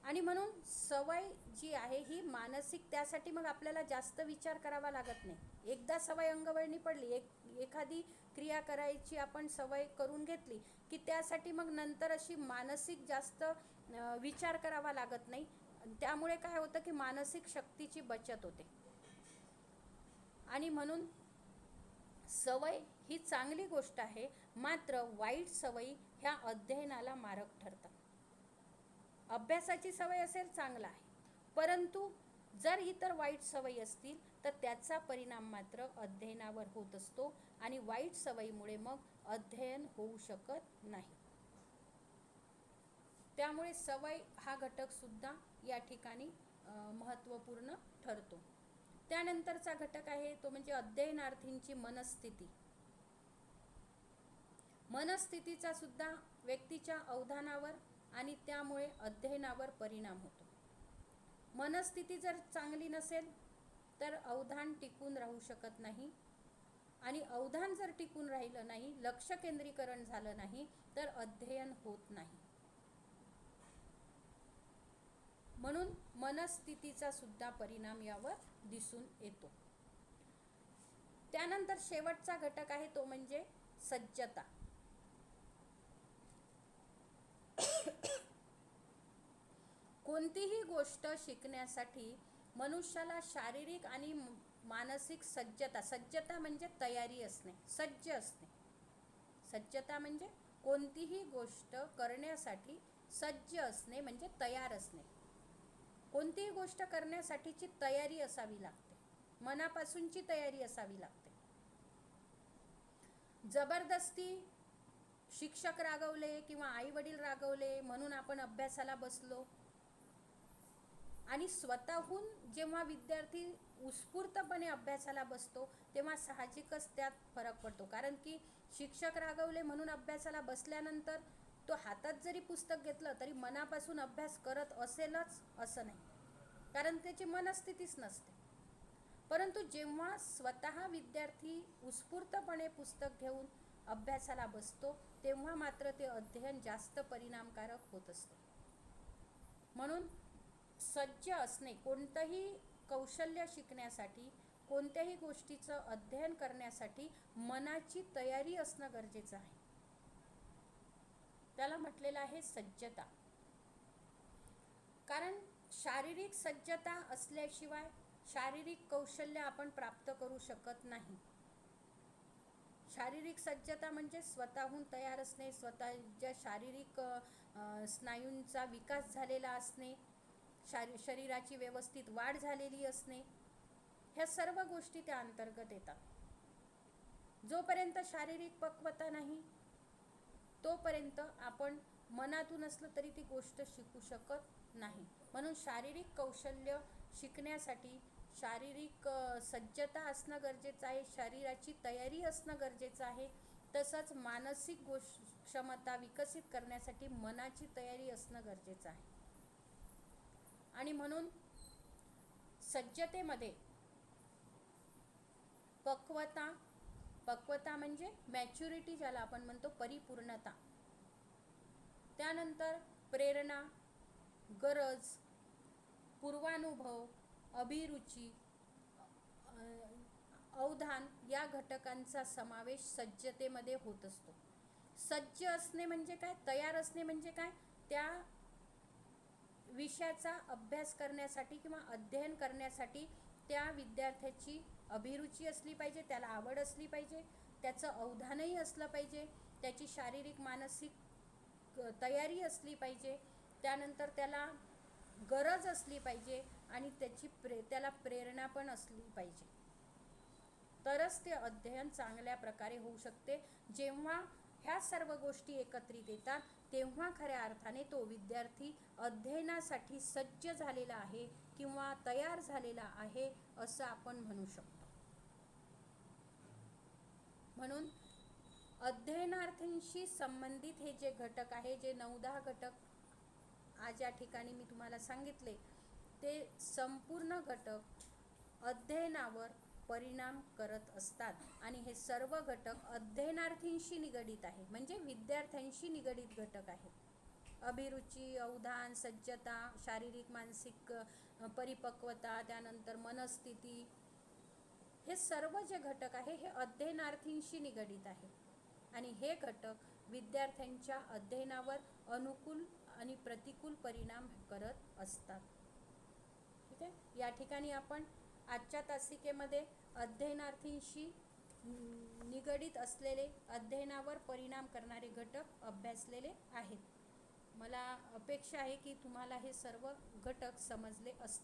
आणि म्हणून सवय जी आहे ही मानसिक, त्यासाठी मग आपल्याला जास्त विचार करावा लागत नाही. एकदा सवय अंगवळणी पडली, एखादी क्रिया करायची आपण सवय करून घेतली की त्यासाठी मग नंतर अशी मानसिक जास्त विचार करावा लागत नाही. त्यामुळे काय होतं की मानसिक शक्तीची बचत होते. आणि म्हणून सवय ही चांगली गोष्ट आहे. मात्र वाईट सवयी ह्या अध्ययनाला मारक ठरतात. अभ्यासाची सवय असेल चांगला आहे, परंतु जर इतर वाईट सवयी असतील तर त्याचा परिणाम मात्र अध्ययनावर होत असतो आणि वाईट सवयीमुळे मग अध्ययन होऊ शकत नाही. त्यामुळे सवय हा घटक सुद्धा या ठिकाणी महत्त्वपूर्ण ठरतो. त्यानंतरचा घटक आहे तो म्हणजे अध्ययनार्थींची मनस्थिती. मनस्थितीचा सुद्धा व्यक्तीच्या अवधानावर आणि त्यामुळे अध्ययनावर परिणाम होतो. मनस्थिती जर चांगली नसेल तर अवधान टिकून राहू शकत नाही आणि अवधान जर टिकून राहिलं नाही, लक्ष केंद्रीकरण झालं नाही तर अध्ययन होत नाही. म्हणून मनस्थितीचा सुद्धा परिणाम यावर दिसून येतो. त्यानंतर शेवटचा घटक आहे तो म्हणजे सज्जता. कोणतीही गोष्ट शिकण्यासाठी मनुष्याला शारीरिक आणि मानसिक सज्जता म्हणजे तयारी असणे, सज्ज असणे. सज्जता म्हणजे कोणतीही गोष्ट करण्यासाठी सज्ज असणे म्हणजे तयार असणे. कोणतीही गोष्ट करण्यासाठीची तयारी असावी लागते, मनापासूनची तयारी असावी लागते. जबरदस्ती शिक्षक रागवले किंवा आई वडील रागवले म्हणून आपण अभ्यासाला बसलो आणि स्वतःहून जेव्हा विद्यार्थी उत्स्फूर्तपणे अभ्यासाला बसतो तेव्हा साहजिकच त्यात फरक पडतो. कारण की शिक्षक रागवले म्हणून अभ्यासाला बसल्यानंतर तो हातात जरी पुस्तक घेतलं तरी मनापासून अभ्यास करत असेलच असं नाही, कारण त्याची मनस्थितीच नसते. परंतु जेव्हा स्वतः विद्यार्थी उत्स्फूर्तपणे पुस्तक घेऊन अभ्यासाला बसतो तेव्हा मात्र ते अध्ययन जास्त परिणामकारक होत असते. म्हणून सज्ज असणे, कोणतंही कौशल्य शिकण्यासाठी, कोणत्याही गोष्टीचं अध्ययन करण्यासाठी मनाची तयारी असणं गरजेचं आहे. त्याला म्हटलेलं आहे सज्जता. कारण शारीरिक सज्जता असल्याशिवाय शारीरिक कौशल्य आपण प्राप्त करू शकत नाही. शारीरिक सज्जता म्हणजे स्वतःहून तयार असणे, स्वतःच्या शारीरिक स्नायूंचा विकास झालेला असणे, शरीराची व्यवस्थित वाढ झालेली असणे, ह्या सर्व गोष्टी त्या अंतर्गत येतात. जोपर्यंत शारीरिक पक्वता नाही तोपर्यंत आपण मनातून असलं तरी ती गोष्ट शिकू शकत नाही. म्हणून शारीरिक कौशल्य शिकण्यासाठी शारीरिक सज्जता असणं गरजेचं आहे, शरीराची तयारी असणं गरजेचं आहे. तसंच मानसिक क्षमता विकसित करण्यासाठी मनाची तयारी असणं गरजेचं आहे. आणि म्हणून सज्जतेमध्ये पक्वता म्हणजे मॅच्युरिटी, ज्याला आपण म्हणतो परिपूर्णता. त्यानंतर प्रेरणा, गरज, पूर्वानुभव, अभिरुची, अवधान या घटकांचा समावेश सज्जतेमध्ये होत असतो. सज्ज असणे म्हणजे काय, तयार असणे म्हणजे काय, त्या विषयाचा अभ्यास करण्यासाठी किंवा अध्ययन करण्यासाठी त्या विद्यार्थ्याची अभिरुची असली पाहिजे, त्याला आवड असली पाहिजे, त्याचं अवधानही असलं पाहिजे, त्याची शारीरिक मानसिक तयारी असली पाहिजे, त्यानंतर त्याला गरज असली पाहिजे आणि त्याला प्रेरणा पण असली पाहिजे. तरच ते अध्ययन चांगल्या प्रकारे होऊ शकते. जेव्हा ह्या सर्व गोष्टी एकत्रित येतात तेव्हा खऱ्या अर्थाने तो विद्यार्थी अध्ययनासाठी सज्ज झालेला आहे किंवा तयार झालेला आहे असं आपण म्हणू शकतो. म्हणून अध्ययनार्थींशी संबंधित हे जे घटक आहे, जे 9-10 घटक आज या ठिकाणी मी तुम्हाला सांगितले, ते संपूर्ण घटक अध्ययनावर परिणाम करत असतात. आणि हे सर्व घटक अध्ययनार्थींशी निगडित आहे, म्हणजे विद्यार्थ्यांशी निगडित घटक आहेत. अभिरुची, अवधान, सज्जता, शारीरिक मानसिक परिपक्वता, त्यानंतर मनस्थिती, हे सर्व जे घटक आहे हे अध्ययनार्थींशी निगडित आहे. आणि हे घटक विद्यार्थ्यांच्या अध्ययनावर अनुकूल आणि प्रतिकूल परिणाम करत असतात. ठीक आहे. या ठिकाणी आपण आजच्या तासिकेमध्ये अध्ययनार्थींशी निगडित असलेले, अध्ययनावर परिणाम करणारे घटक अभ्यासलेले आहेत. मला अपेक्षा आहे की तुम्हाला हे सर्व घटक समजले असतील.